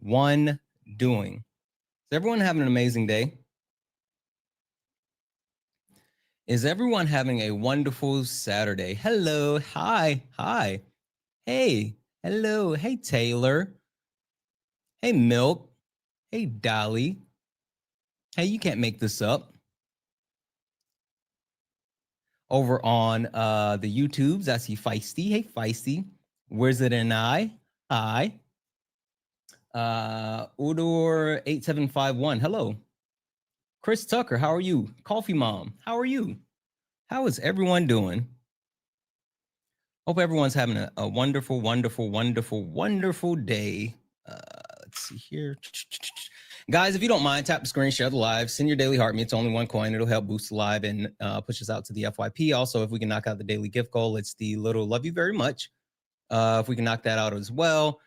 everyone doing? Is everyone having an amazing day? Is everyone having a wonderful Saturday? Hello, hi, hey, hello, hey, Taylor, hey, Milk, hey, Dolly, hey, you can't make this up. Over on the YouTubes, I see Feisty, hey, Feisty, Where's It and I, hi, Udor8751, hello. Chris Tucker, how are you? Coffee Mom, how are you? How is everyone doing? Hope everyone's having a wonderful, wonderful, wonderful, wonderful day. Let's see here. Guys, if you don't mind, tap the screen, share the live, send your daily heart me. It's only one coin. It'll help boost the live and push us out to the FYP. Also, if we can knock out the daily gift goal, it's the little love you very much. If we can knock that out as well,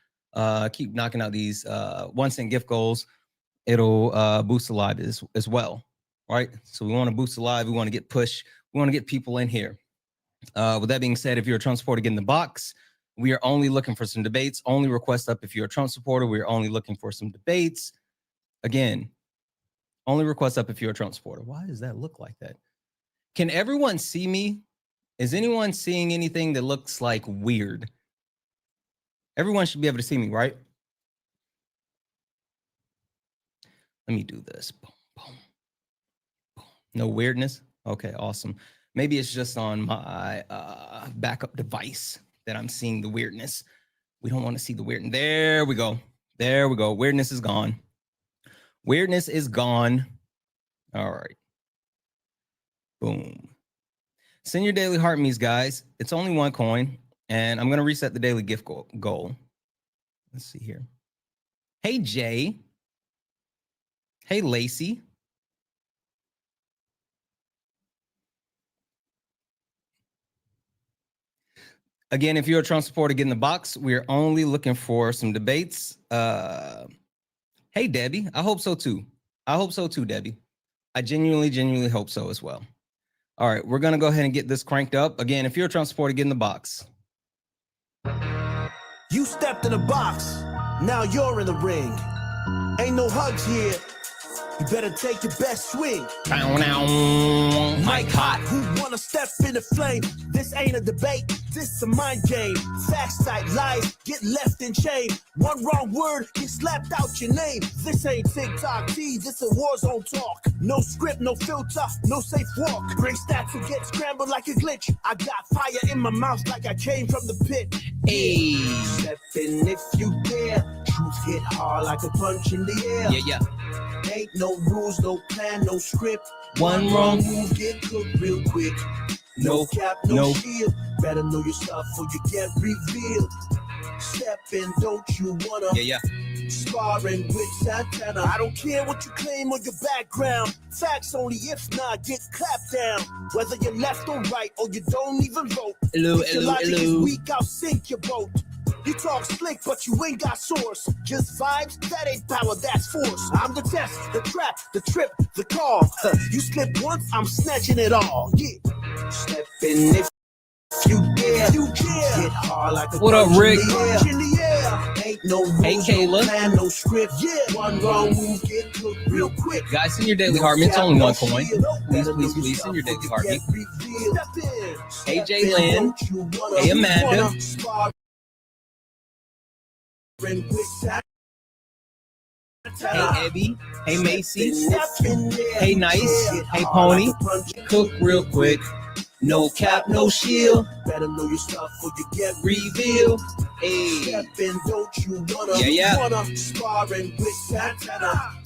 keep knocking out these 1 cent gift goals. It'll boost the live as well, right? So we want to boost the live. We want to get push. We want to get people in here. With that being said, if you're a Trump supporter, get in the box. We are only looking for some debates. Only request up if you're a Trump supporter. We're only looking for some debates. Again, only request up if you're a Trump supporter. Why does that look like that? Can everyone see me? Is anyone seeing anything that looks like weird? Everyone should be able to see me, right? Let me do this. Boom, boom, boom. No weirdness? Okay, awesome. Maybe it's just on my backup device that I'm seeing the weirdness. We don't want to see the weirdness. There we go. There we go. Weirdness is gone. Weirdness is gone. All right. Boom. Send your daily heart me's, guys. It's only 1 coin. And I'm going to reset the daily gift goal. Let's see here. Hey, Jay. Hey, Lacey. Again, if you're a Trump supporter, get in the box. We're only looking for some debates. Hey, Debbie. I hope so, too. I hope so, too, Debbie. I genuinely hope so as well. All right, we're going to go ahead and get this cranked up. Again, if you're a Trump supporter, get in the box. You stepped in the box. Now you're in the ring. Ain't no hugs here. You better take your best swing. Mike hot. Who wanna step in the flame? This ain't a debate, this a mind game. Facts type lies get left in shame. One wrong word, get slapped out your name. This ain't TikTok T, this a war zone talk. No script, no filter, no safe walk. Bring stats and get scrambled like a glitch. I got fire in my mouth like I came from the pit. Hey. Step in if you dare. Truth hit hard like a punch in the air. Yeah. Ain't no rules, no plan, no script. One wrong move, get cooked real quick. No cap, no shield. Better know your stuff or you get revealed. Step in, don't you wanna? Yeah. Sparring with Santana. I don't care what you claim or your background. Facts only, if not, get clapped down. Whether you're left or right or you don't even vote. Hello. Is weak, I'll sink your boat. You talk slick, but you ain't got source. Just vibes, that ain't power, that's force. I'm the test, the trap, the trip, the call. You slip once, I'm snatching it all. Yeah. Step in if you dare. Get hard like a what up, Rick? Ain't no rules, hey, Kayla. No plan, no script. Yeah. One wrong move, get cooked real quick. Guys, send your daily heart. It's only 1 coin. Please, send your daily heart. Hey, Jay Lynn. Hey, Amanda. Hey, Ebby. Hey, Macy. Hey, Nice. Hey, Pony. Cook real quick. No cap, no shield. Better know your stuff or you get revealed. Hey. Step in, don't you wanna? Yeah. Wanna sparring with Santana.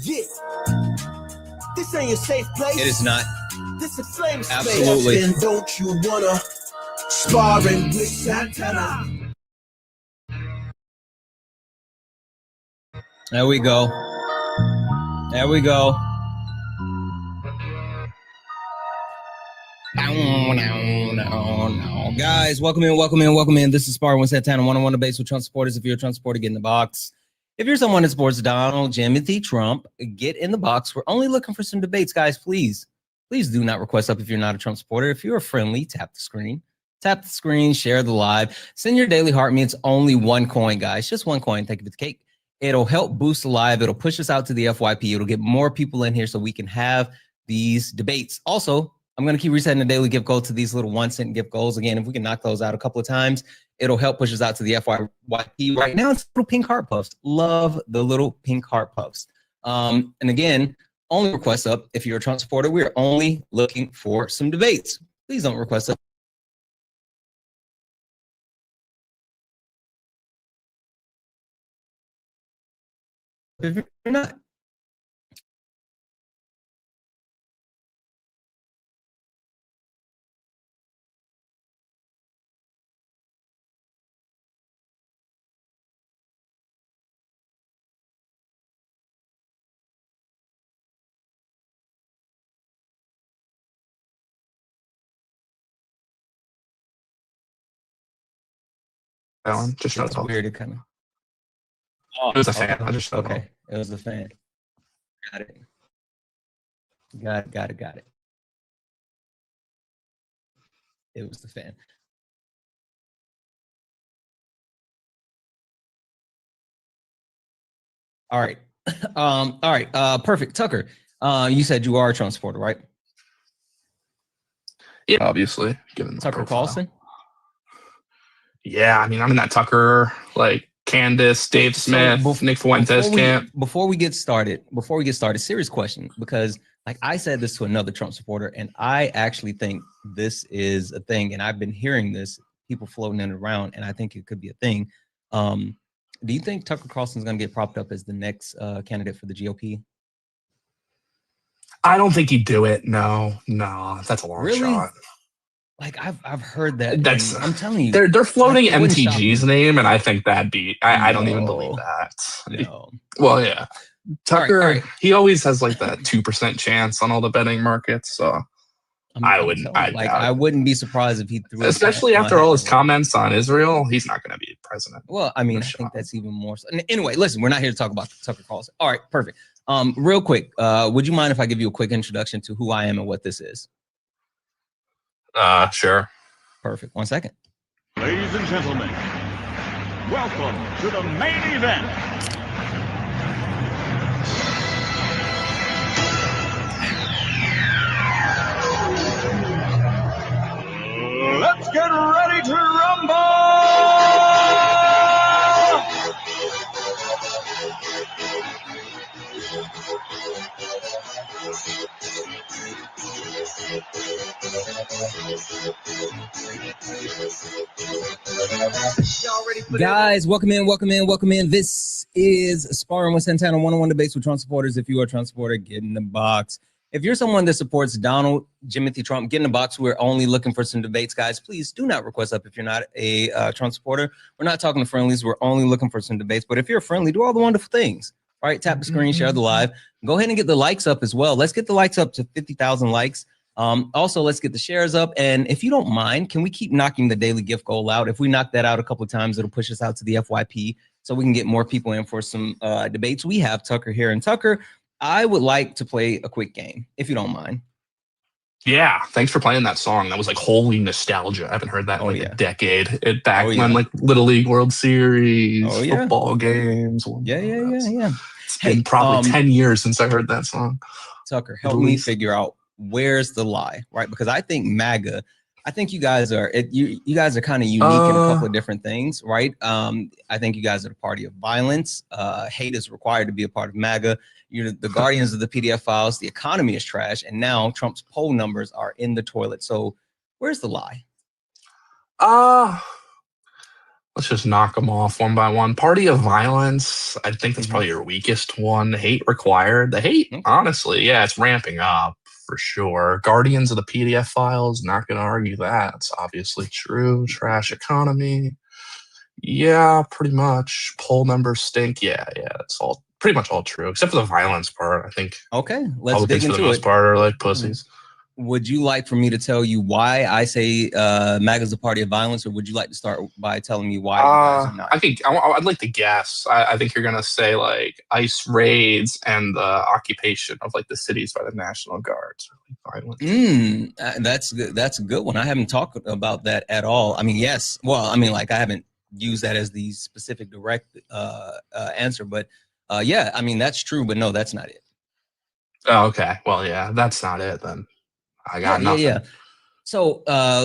Yeah. This ain't a safe place. It is not. This is flame space. Absolutely. Step in, don't you wanna? Sparring with Santana. There we go. There we go. Guys, welcome in. This is Sparring with Santana, one-on-one debates with Trump supporters. If you're a Trump supporter, get in the box. If you're someone that supports Donald Timothy Trump, get in the box. We're only looking for some debates, guys. Please do not request up if you're not a Trump supporter. If you're a friendly, tap the screen. Tap the screen, share the live. Send your daily heart me. It's only 1 coin, guys. Just 1 coin. Thank you for the cake. It'll help boost the live. It'll push us out to the FYP. It'll get more people in here so we can have these debates. Also, I'm going to keep resetting the daily gift goal to these little 1-cent gift goals. Again, if we can knock those out a couple of times, it'll help push us out to the FYP. Right now, it's little pink heart puffs. Love the little pink heart puffs. And again, only request up if you're a Trump supporter. We're only looking for some debates. Please don't request up. If you're not. Alan, just shut It's up. weird. It kind of. It was a fan. I just shut up. Okay, it was a fan. Got it. Got it. It was the fan. All right. All right. Perfect. Tucker, you said you are a Trump supporter, right? Yeah, obviously. Given the Tucker profile. Carlson. Yeah, I mean, I'm in that Tucker, like Candace, Dave Smith, Nick Fuentes camp. Before we get started, serious question, because like I said this to another Trump supporter, and I actually think this is a thing, and I've been hearing this, people floating it around, and I think it could be a thing. Do you think Tucker Carlson's going to get propped up as the next candidate for the GOP? I don't think he'd do it. No, that's a long shot. Like I've heard that. That's I'm telling you, they're floating MTG's name, and I think that'd be. I don't even believe that. No. Well, yeah, Tucker. All right. He always has like that 2% chance on all the betting markets. So I wouldn't be surprised if he threw. Especially after all his comments on Israel, he's not going to be president. Well, I mean, I think that's even more. So. Anyway, listen, we're not here to talk about Tucker Carlson. All right, perfect. Real quick, would you mind if I give you a quick introduction to who I am and what this is? Sure. Perfect. 1 second. Ladies and gentlemen, welcome to the main event. Let's get ready to rumble! Guys, welcome in. This is Sparring with Santana, one-on-one debates with Trump supporters. If you are a Trump supporter, get in the box. If you're someone that supports Donald Jimothy Trump, get in the box. We're only looking for some debates, guys. Please do not request up if you're not a Trump supporter. We're not talking to friendlies. We're only looking for some debates. But if you're friendly, do all the wonderful things. All right, tap the screen, share the live. Go ahead and get the likes up as well. Let's get the likes up to 50,000 likes. Also, let's get the shares up. And if you don't mind, can we keep knocking the daily gift goal out? If we knock that out a couple of times, it'll push us out to the FYP so we can get more people in for some debates. We have Tucker here. And Tucker, I would like to play a quick game, if you don't mind. Yeah, thanks for playing that song. That was like holy nostalgia. I haven't heard that in like a decade. When like Little League World Series, football games. Yeah. It's been probably 10 years since I heard that song. Tucker, help me figure out where's the lie, right? Because I think MAGA, I think you guys are you guys are kind of unique in a couple of different things, right? I think you guys are the party of violence. Hate is required to be a part of MAGA. You're the guardians of the PDF files. The economy is trash, and now Trump's poll numbers are in the toilet. So, where's the lie? Let's just knock them off one by one. Party of violence. I think that's probably your weakest one. Hate required. The hate, honestly, yeah, it's ramping up for sure. Guardians of the PDF files. Not going to argue that. It's obviously true. Trash economy. Yeah, pretty much. Poll numbers stink. Yeah, it's all pretty much all true, except for the violence part. I think. Okay, let's dig into it. For the most part, are like pussies. Would you like for me to tell you why I say MAGA is a party of violence, or would you like to start by telling me why you guys are not? I think I'd like to guess. I think you're gonna say like ICE raids and the occupation of like the cities by the National Guards. That's good. That's a good one. I haven't talked about that at all. I mean, yes. Well, I mean, like I haven't use that as the specific direct answer. But yeah, I mean, that's true, but no, that's not it. Oh, okay. Well, yeah, that's not it then. I got nothing. So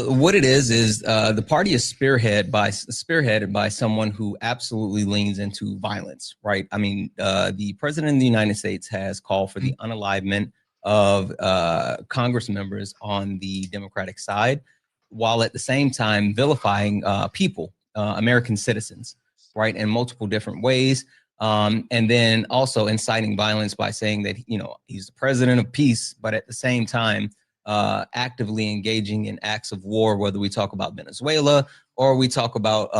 what it is the party is spearheaded by someone who absolutely leans into violence, right? I mean, the president of the United States has called for the unalivement of Congress members on the Democratic side, while at the same time vilifying people, American citizens, right, in multiple different ways. And then also inciting violence by saying that, you know, he's the president of peace, but at the same time, actively engaging in acts of war, whether we talk about Venezuela or we talk about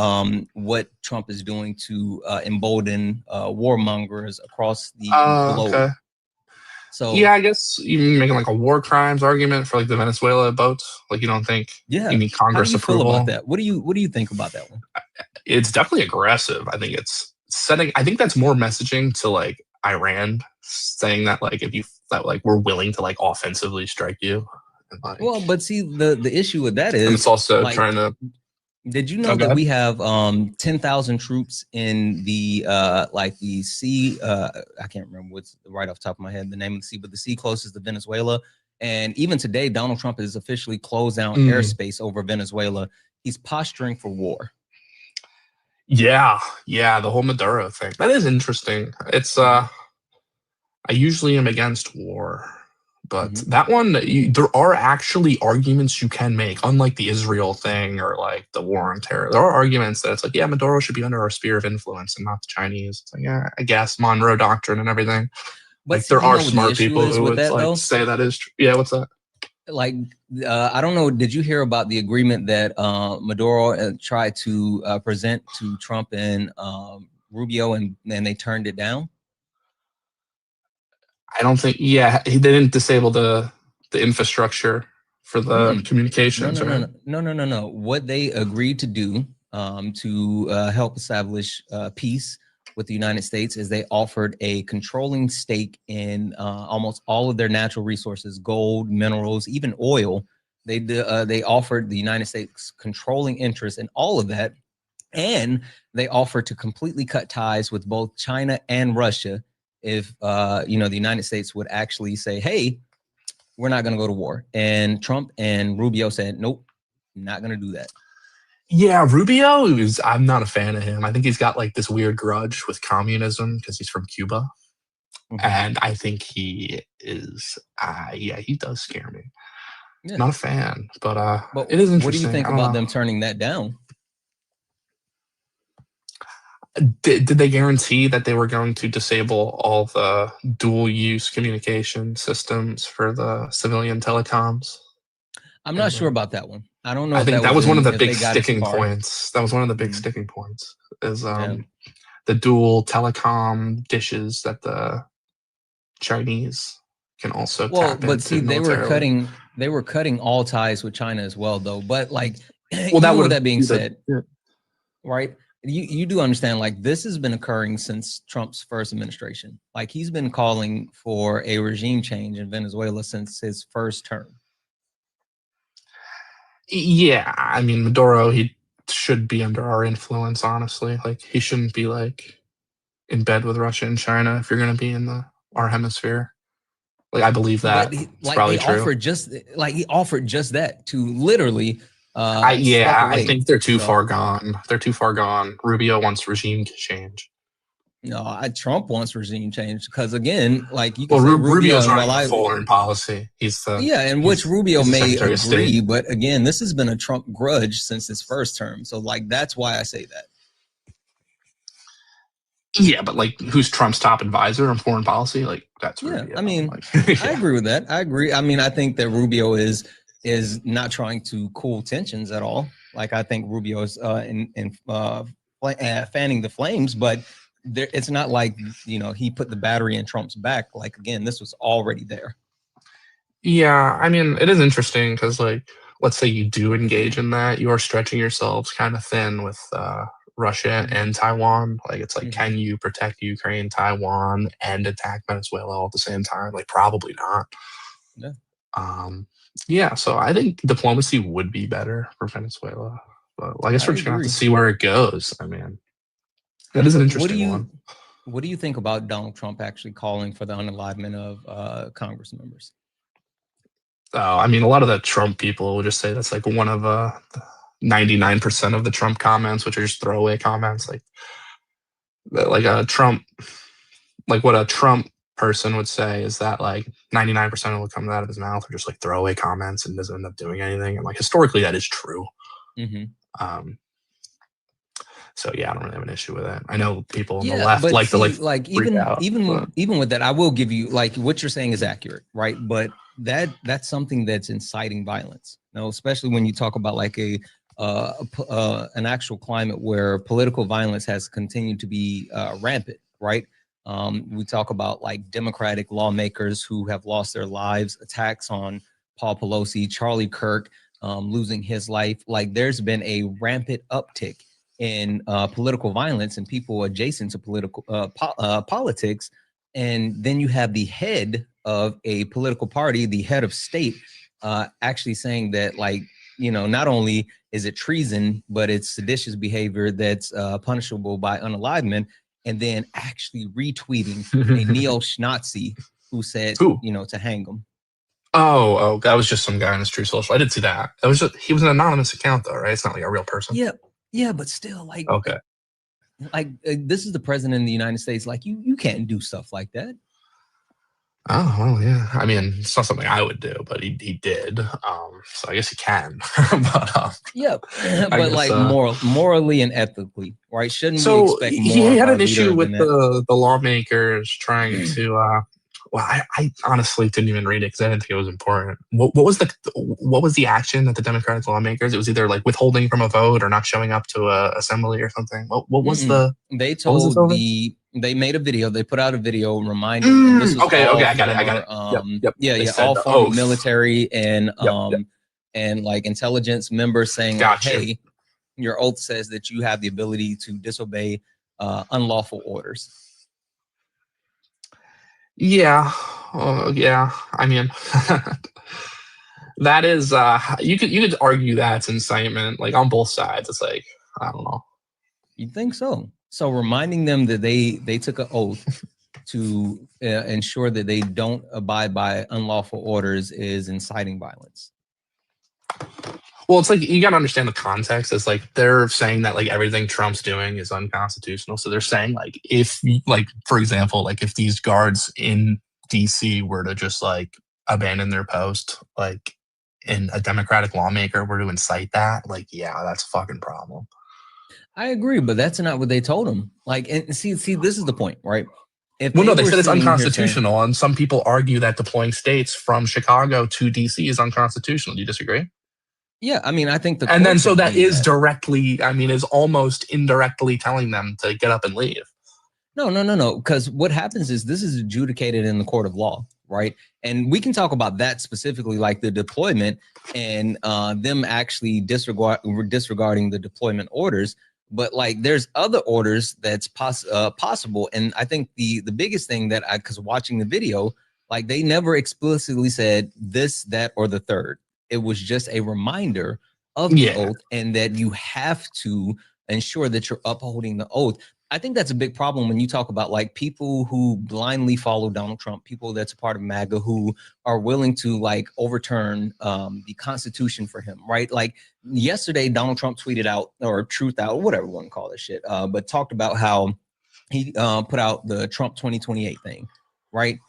what Trump is doing to embolden warmongers across the globe. Okay. So yeah, I guess you making like a war crimes argument for like the Venezuela boats. Like you don't think yeah, you need Congress how do you approval? feel about that? What do you think about that one? It's definitely aggressive. I think it's setting. I think that's more messaging to like Iran, saying that like if you that like we're willing to like offensively strike you. And, like, Well, but see, the issue with that is, and it's also like, trying to. did you know that we have 10,000 troops in the like the sea? I can't remember what's right off the top of my head the name of the sea, but the sea closest to Venezuela. And even today, Donald Trump has officially closed down airspace over Venezuela. He's posturing for war. Yeah, the whole Maduro thing. That is interesting. It's I usually am against war, but that one, there are actually arguments you can make, unlike the Israel thing or like the war on terror. There are arguments that it's like, yeah, Maduro should be under our sphere of influence and not the Chinese. It's like, yeah, I guess Monroe Doctrine and everything. But like, there are smart people who would like say that is true. Yeah, what's that? Like, I don't know. Did you hear about the agreement that Maduro tried to present to Trump and Rubio, and they turned it down? I don't think. Yeah, they didn't disable the infrastructure for the communications. No. What they agreed to do to help establish peace with the United States is they offered a controlling stake in almost all of their natural resources, gold, minerals, even oil. They offered the United States controlling interest in all of that, and they offered to completely cut ties with both China and Russia if you know, the United States would actually say, hey, we're not going to go to war. And Trump and Rubio said, nope, not going to do that. Yeah, Rubio is, I'm not a fan of him. I think he's got like this weird grudge with communism because he's from Cuba. And I think he is, yeah, he does scare me. Yeah. Not a fan, but it is interesting. What do you think about them turning that down? Did they guarantee that they were going to disable all the dual use communication systems for the civilian telecoms? I'm not sure about that one. I don't know. I think that was one of the big sticking points. That was one of the big sticking points is the dual telecom dishes that the Chinese can also tap into. But see, they were cutting all ties with China as well, though. But like, well, that being said, right? You do understand, like, this has been occurring since Trump's first administration. Like, he's been calling for a regime change in Venezuela since his first term. Yeah, I mean, Maduro, he should be under our influence, honestly. Like, he shouldn't be, like, in bed with Russia and China if you're going to be in our hemisphere. Like, I believe that. It's probably true. He offered just that to literally... I think they're too far gone. They're too far gone. Rubio wants regime change. No, Trump wants regime change because, again, like, you can say Rubio's running foreign policy. He's which Rubio may agree, but again, this has been a Trump grudge since his first term. So, like, that's why I say that. Yeah, but like, who's Trump's top advisor on foreign policy? Like, that's Rubio. I mean, I agree with that. I agree. I mean, I think that Rubio is not trying to cool tensions at all. Like, I think Rubio is fanning the flames, but it's not like, you know, he put the battery in Trump's back. Like, again, this was already there. Yeah, I mean, it is interesting because, like, let's say you do engage in that, you are stretching yourselves kind of thin with Russia and Taiwan. Like, it's like, can you protect Ukraine, Taiwan, and attack Venezuela all at the same time? Like, probably not. Yeah. Yeah, so I think diplomacy would be better for Venezuela. But well, I guess we're just gonna have to agree. see where it goes. I mean, that is an interesting one. What do you think about Donald Trump actually calling for the unalivement of Congress members? Oh, I mean, a lot of the Trump people will just say that's like one of 99% of the Trump comments, which are just throwaway comments, like a Trump, like what a Trump person would say is that like 99% of what comes out of his mouth are just like throwaway comments and doesn't end up doing anything. And like historically, that is true. So yeah, I don't really have an issue with it. I know people on the left like to like even with that, I will give you like what you're saying is accurate, right? But that's something that's inciting violence. You know, especially when you talk about like an actual climate where political violence has continued to be rampant, right? We talk about like Democratic lawmakers who have lost their lives, attacks on Paul Pelosi, Charlie Kirk losing his life. Like there's been a rampant uptick in political violence and people adjacent to political politics. And then you have the head of a political party, the head of state, actually saying that, like, you know, not only is it treason, but it's seditious behavior that's punishable by unalivement, and then actually retweeting a neo-Nazi who said, you know, to hang him. Oh, that was just some guy on his True Social. I did see that. It was he was an anonymous account though, right? It's not like a real person. Yeah, but still, like, okay, like this is the president of the United States. Like, you can't do stuff like that. Oh, well, yeah. I mean, it's not something I would do, but he did. So I guess he can. But yeah, but like morally and ethically, right? Shouldn't we expect more? He had an issue with the lawmakers trying to. Well, I honestly didn't even read it because I didn't think it was important. What was the action that the Democratic lawmakers? It was either like withholding from a vote or not showing up to a assembly or something. What was the? They told they made a video. They put out a video reminding. This was okay, I got it. Yeah, all former military and and like intelligence members saying, hey, your oath says that you have the ability to disobey unlawful orders. Yeah. Yeah. I mean, that is, you could argue that's incitement, like on both sides. It's like, I don't know. You think so? So reminding them that they took an oath to ensure that they don't abide by unlawful orders is inciting violence. Well, it's like you got to understand the context. It's like they're saying that like everything Trump's doing is unconstitutional. So they're saying like if like, for example, like if these guards in DC were to just like abandon their post, like and a Democratic lawmaker were to incite that, like, yeah, that's a fucking problem. I agree, but that's not what they told him. Like, and see, this is the point, right? If well, no, they said it's unconstitutional, and some people argue that deploying states from Chicago to DC is unconstitutional. Do you disagree? Yeah, I mean, I think and then so that is directly, I mean, is almost indirectly telling them to get up and leave. No. Because what happens is this is adjudicated in the court of law, right? And we can talk about that specifically, like the deployment and them actually disregarding the deployment orders. But like, there's other orders that's possible. And I think the biggest thing that because watching the video, like they never explicitly said this, that, or the third. It was just a reminder of the oath and that you have to ensure that you're upholding the oath. I think that's a big problem when you talk about like people who blindly follow Donald Trump, people that's a part of MAGA who are willing to like overturn the Constitution for him, right? Like yesterday, Donald Trump tweeted out or truth out, whatever you want to call this shit, but talked about how he put out the Trump 2028 thing, right?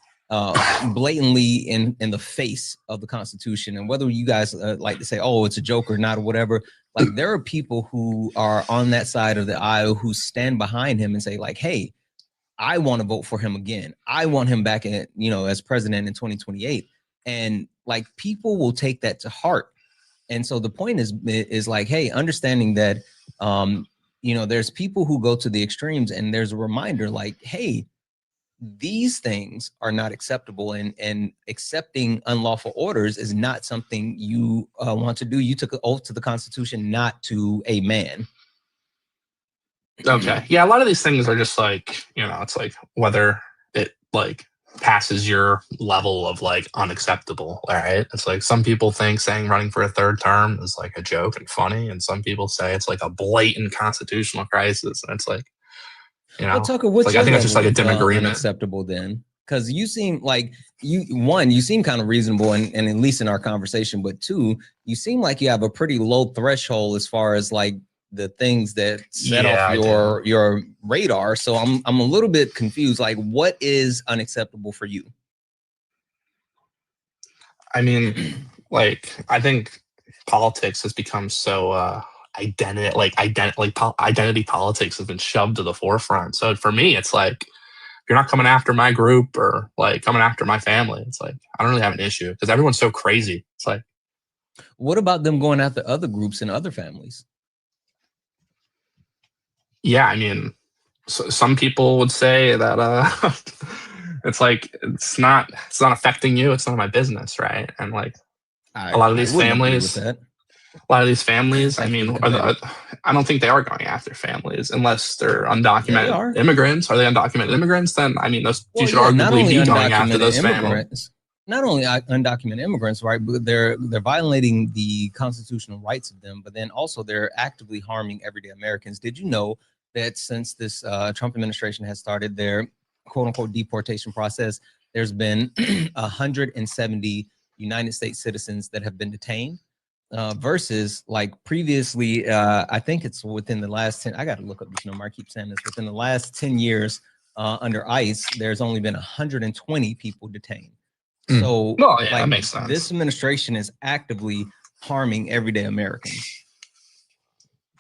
Blatantly in the face of the Constitution. And whether you guys like to say, oh, it's a joke or not or whatever, like there are people who are on that side of the aisle who stand behind him and say like, hey, I want to vote for him again. I want him back in, you know, as president in 2028. And like people will take that to heart. And so the point is like, hey, understanding that, you know, there's people who go to the extremes and there's a reminder like, hey, these things are not acceptable, and accepting unlawful orders is not something you want to do. You took an oath to the Constitution, not to a man. Okay. Yeah, a lot of these things are just like, you know, it's like whether it like passes your level of like unacceptable. All right. It's like some people think saying running for a third term is like a joke and funny. And some people say it's like a blatant constitutional crisis. And it's like, you know, Well, Tucker, it's what's like, your I think it's just like a level dim of agreement. unacceptable then? Because you seem like you seem kind of reasonable, and at least in our conversation, but two, you seem like you have a pretty low threshold as far as like the things that set off your radar. So I'm a little bit confused. Like, what is unacceptable for you? I mean, like, I think politics has become so identity politics has been shoved to the forefront. So for me, it's like, if you're not coming after my group or like coming after my family, it's like, I don't really have an issue because everyone's so crazy. It's like, what about them going after other groups and other families? yeah, I mean, so some people would say that it's like it's not affecting you, it's none of my business, right? And like a lot of these families, I mean, I don't think they are going after families unless they're undocumented immigrants. Are they undocumented immigrants? Then I mean, you should arguably be going after those families. Not only undocumented immigrants, right? But they're violating the constitutional rights of them, but then also they're actively harming everyday Americans. Did you know that since this Trump administration has started their quote unquote deportation process, there's been 170 United States citizens that have been detained versus like previously, I think it's within the last 10, I got to look up this number. I keep saying this, within the last 10 years under ICE, there's only been 120 people detained. So like, that makes sense. This administration is actively harming everyday Americans.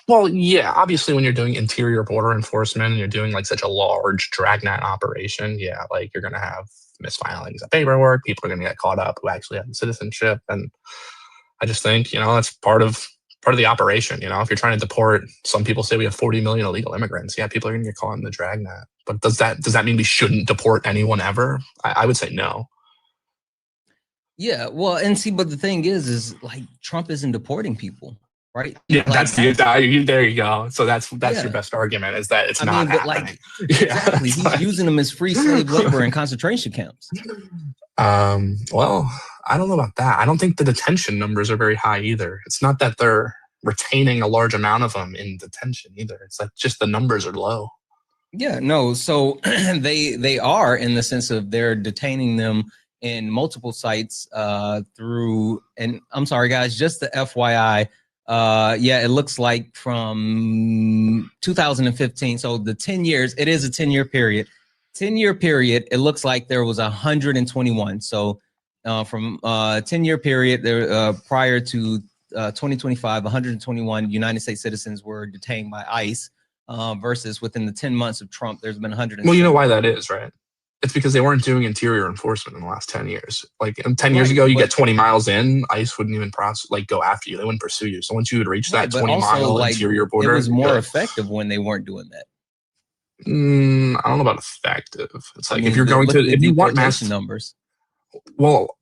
Well, yeah, obviously when you're doing interior border enforcement and you're doing like such a large dragnet operation, yeah, like you're going to have misfilings of paperwork. People are going to get caught up who actually have citizenship. And I just think, you know, that's part of the operation. You know, if you're trying to deport, some people say we have 40 million illegal immigrants. Yeah, people are going to get caught in the dragnet. But does that mean we shouldn't deport anyone ever? I would say no. Yeah, well, and see, but the thing is like Trump isn't deporting people, right? Yeah, like, there you go. So that's your best argument is that it's not happening. Like, exactly, he's using them as free slave labor in concentration camps. Well, I don't know about that. I don't think the detention numbers are very high either. It's not that they're retaining a large amount of them in detention either. It's like just the numbers are low. Yeah, no. So they are in the sense of they're detaining them in multiple sites through, and I'm sorry guys, just the FYI, yeah, it looks like from 2015, so the 10 years, it is a 10-year period. 10-year period, it looks like there was 121. So from 10-year period there prior to 2025, 121 United States citizens were detained by ICE versus within the 10 months of Trump, there's been 100. Well, you know why that is, right? It's because they weren't doing interior enforcement in the last 10 years. Like 10 years ago, you get 20 miles in, ICE wouldn't even go after you. They wouldn't pursue you. So once you would reach that 20-mile interior border, it was more effective when they weren't doing that. I don't know about effective. It's like if you're going to, if you want mass numbers. Well,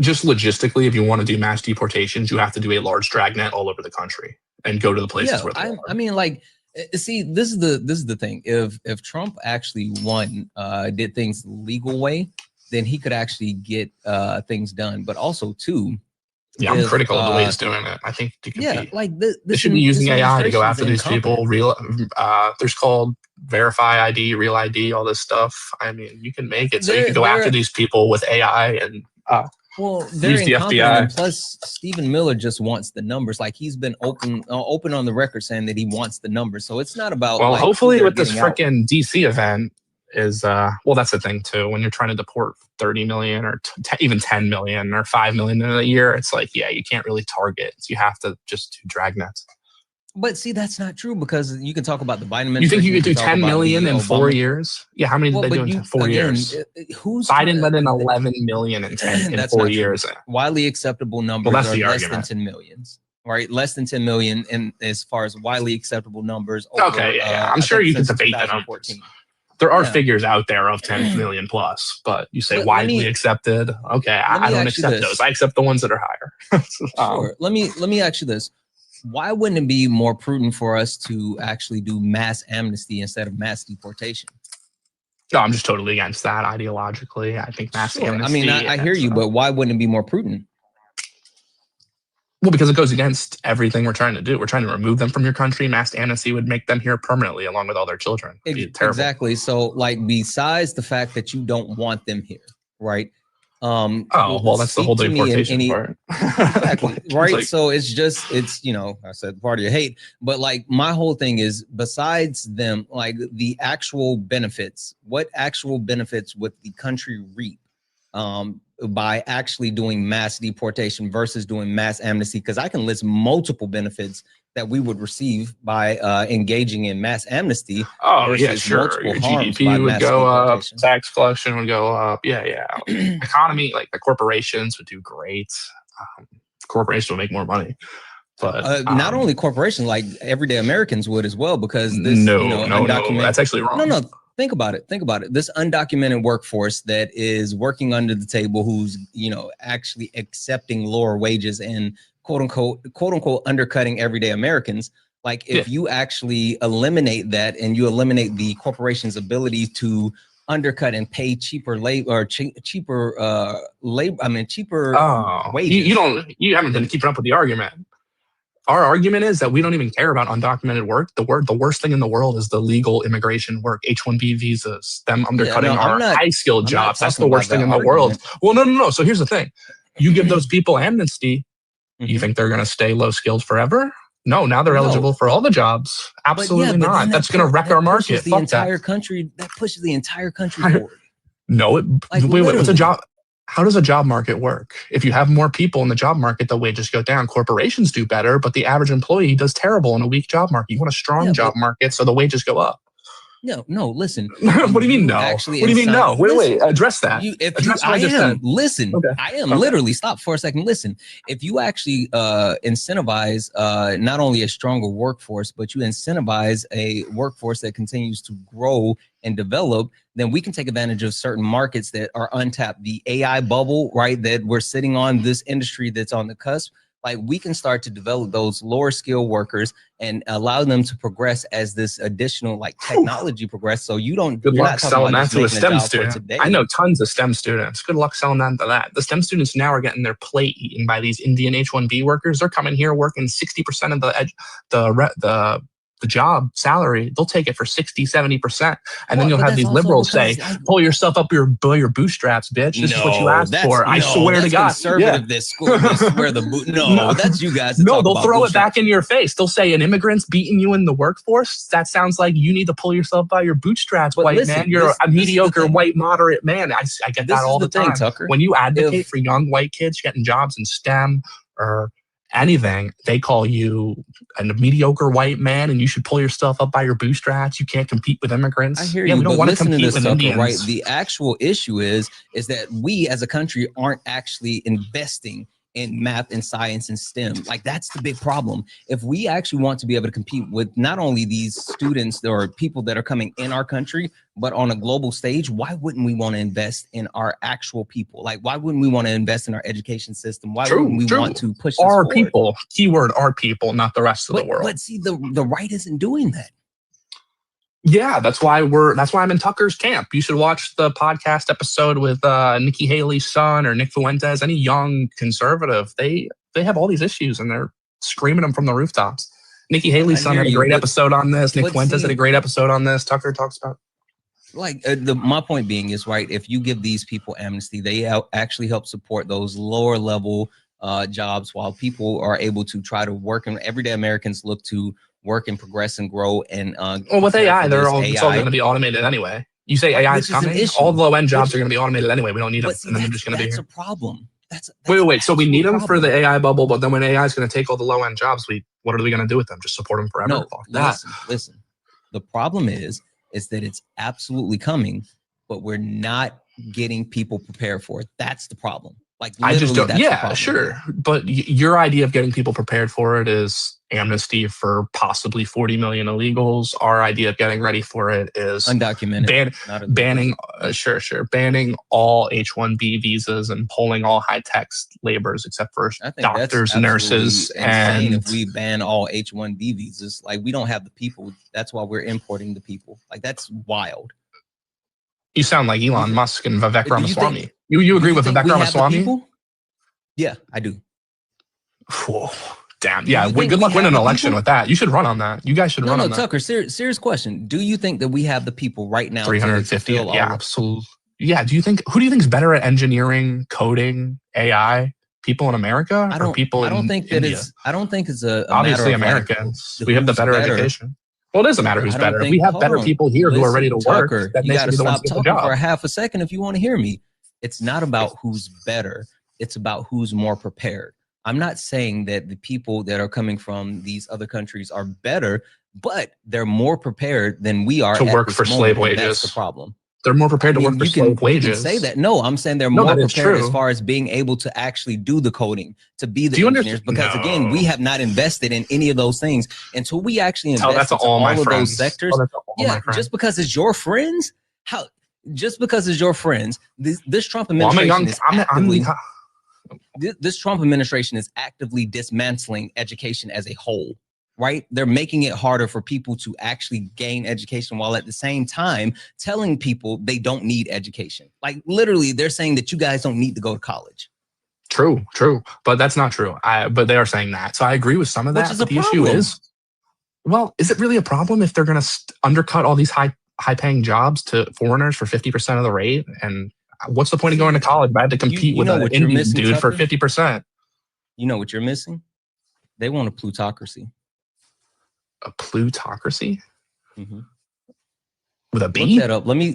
just logistically, if you want to do mass deportations, you have to do a large dragnet all over the country and go to the places where they are. I mean, like, see, this is the thing. If Trump actually won, did things the legal way, then he could actually get things done. But also too, yeah, I'm critical of the way he's doing it. I think you can they should be using AI to go after these people. There's called verify ID, real ID, all this stuff. I mean, you can make it so you can go after these people with AI and well, they're incompetent. And plus, Stephen Miller just wants the numbers. Like he's been open on the record saying that he wants the numbers. So it's not about. Well, like, hopefully, with this freaking DC event is well, that's the thing too. When you're trying to deport 30 million or even 10 million or 5 million in a year, it's like, yeah, you can't really target. So you have to just do dragnets. But see, that's not true because you can talk about the Biden administration. You think you could do 10 million in 4 years? Yeah, how many did they do in 4 years? Biden let in 11 million in 4 years. Widely acceptable numbers are less than 10 millions, right? Less than 10 million, and as far as widely acceptable numbers. Okay, yeah, I'm sure you can debate that. There are figures out there of 10 million plus, but you say widely accepted. Okay, I don't accept those. I accept the ones that are higher. Sure. Let me ask you this. Why wouldn't it be more prudent for us to actually do mass amnesty instead of mass deportation? No, I'm just totally against that ideologically. I think mass Sure. I amnesty. mean, I hear you, but why wouldn't it be more prudent? Well, because it goes against everything we're trying to do. We're trying to remove them from your country. Mass amnesty would make them here permanently, along with all their children. It'd be terrible. Exactly. So, like, besides the fact that you don't want them here, right? Oh, well, that's the whole deportation part. Exactly. Right. Like, so it's, you know, I said party of hate, but like my whole thing is besides them, like the actual benefits, what actual benefits would the country reap by actually doing mass deportation versus doing mass amnesty? Because I can list multiple benefits that we would receive by engaging in mass amnesty. Oh, yeah, sure. Your GDP would go up, tax collection would go up. Yeah. Economy, like the corporations would do great. Corporations would make more money. But not only corporations, like everyday Americans would as well, because this, no, that's actually wrong. No. Think about it. This undocumented workforce that is working under the table, who's, actually accepting lower wages and quote unquote undercutting everyday Americans. Like if you actually eliminate that and you eliminate the corporation's ability to undercut and pay cheaper labor or cheaper labor. I mean, cheaper wages. You haven't been keeping up with the argument. Our argument is that we don't even care about undocumented work. The worst thing in the world is the legal immigration work, H-1B visas, them undercutting our high-skilled jobs. That's the worst thing in the world. Well, no. So here's the thing. You give those people amnesty, you think they're going to stay low-skilled forever? No, now they're eligible for all the jobs. Absolutely not. That's going to wreck our market. The entire country, that pushes the entire country forward. No, wait, what's a job? How does a job market work? If you have more people in the job market, the wages go down. Corporations do better, but the average employee does terrible in a weak job market. You want a strong job market, so the wages go up. No, listen. What do you mean no? What do you mean no? Wait, address that. I am literally, stop for a second. Listen, if you actually incentivize not only a stronger workforce, but you incentivize a workforce that continues to grow and develop, then we can take advantage of certain markets that are untapped. The AI bubble, right, that we're sitting on, this industry that's on the cusp. Like we can start to develop those lower skill workers and allow them to progress as this additional technology progress. So you don't. Good luck selling that to a STEM student. I know tons of STEM students. Good luck selling that to that. The STEM students now are getting their plate eaten by these Indian H-1B workers. They're coming here working 60% of the job salary. They'll take it for 60-70%, and then you'll have these liberals say, "Pull yourself up your bootstraps, bitch. This is what you asked for." I swear to God, conservative. This school, swear the boot. No, that's you guys. No, they'll throw it back in your face. They'll say, "An immigrant's beating you in the workforce. That sounds like you need to pull yourself by your bootstraps, white man. You're a mediocre white moderate man." I get that all the time. Tucker. When you advocate for young white kids getting jobs in STEM or anything, they call you a mediocre white man and you should pull yourself up by your bootstraps. You can't compete with immigrants. I hear you. We don't want to compete with Indians. Right. The actual issue is that we as a country aren't actually investing in math and science and STEM. Like that's the big problem. If we actually want to be able to compete with not only these students or people that are coming in our country, but on a global stage, why wouldn't we want to invest in our actual people? Like, why wouldn't we want to invest in our education system? Why wouldn't we want to push our forward? People? Keyword our people, not the rest of the world. But see, the right isn't doing that. Yeah, that's why I'm in Tucker's camp. You should watch the podcast episode with Nikki Haley's son or Nick Fuentes, any young conservative. They have all these issues and they're screaming them from the rooftops. Nikki Haley's son had a great episode on this. Nick Fuentes had a great episode on this. Tucker talks about. My point being is, right, if you give these people amnesty, they actually help support those lower level jobs while people are able to try to work, and everyday Americans look to work and progress and grow. And well, with AI, it's all going to be automated anyway. You say AI is coming, all the low end jobs are going to be automated anyway. We don't need them, and then they're just going to be here. That's a problem. That's wait. So we need them for the AI bubble, but then when AI is going to take all the low end jobs, what are we going to do with them? Just support them forever? No, listen. The problem is that it's absolutely coming, but we're not getting people prepared for it. That's the problem. Like, I just don't. Yeah, sure. But your idea of getting people prepared for it is amnesty for possibly 40 million illegals. Our idea of getting ready for it is undocumented, banning all H-1B visas and pulling all high-tech laborers except for doctors, nurses, and if we ban all H-1B visas, like we don't have the people. That's why we're importing the people. Like that's wild. You sound like Elon Musk and Vivek Do you Ramaswamy. think- You agree with think Vivek we have the Ramaswamy? people? Yeah, I do. Whoa, damn. Do Yeah, you think good we luck winning have an the election people? with that. You should run on that. You guys should run on that. Tucker, serious question. Do you think that we have the people right now 350. to fill Yeah, all absolutely. Yeah. Who do you think is better at engineering, coding, AI? People in America or people in India? I don't think it's a Obviously, matter of Americans. like, we have the who's better education. Well, it doesn't matter who's I don't better. If think. we have Hold better on. people here who are ready to work, Tucker, then you they got should to be the ones stop to get the talking for job. a half a second if you want to hear me. It's not about who's better. It's about who's more prepared. I'm not saying that the people that are coming from these other countries are better, but they're more prepared than we are To at work this for slave moment, and wages. That's the problem. They're more prepared to work for slave wages. You can say that. No, I'm saying they're more prepared as far as being able to actually do the coding, to be the engineers. Because again, we have not invested in any of those things until we actually invest into all of those sectors. Yeah, just because it's your friends, just because it's your friends, this Trump administration this Trump administration is actively dismantling education as a whole. Right? They're making it harder for people to actually gain education while at the same time telling people they don't need education. Like literally, they're saying that you guys don't need to go to college. True. But that's not true. But they are saying that. So I agree with some of that. But the issue is, well, is it really a problem if they're going to undercut all these high-paying jobs to foreigners for 50% of the rate? And what's the point of going to college if I have to compete with an Indian dude for 50%? You know what you're missing? They want a plutocracy. A plutocracy? Mm-hmm. With a B? Look that up. Let me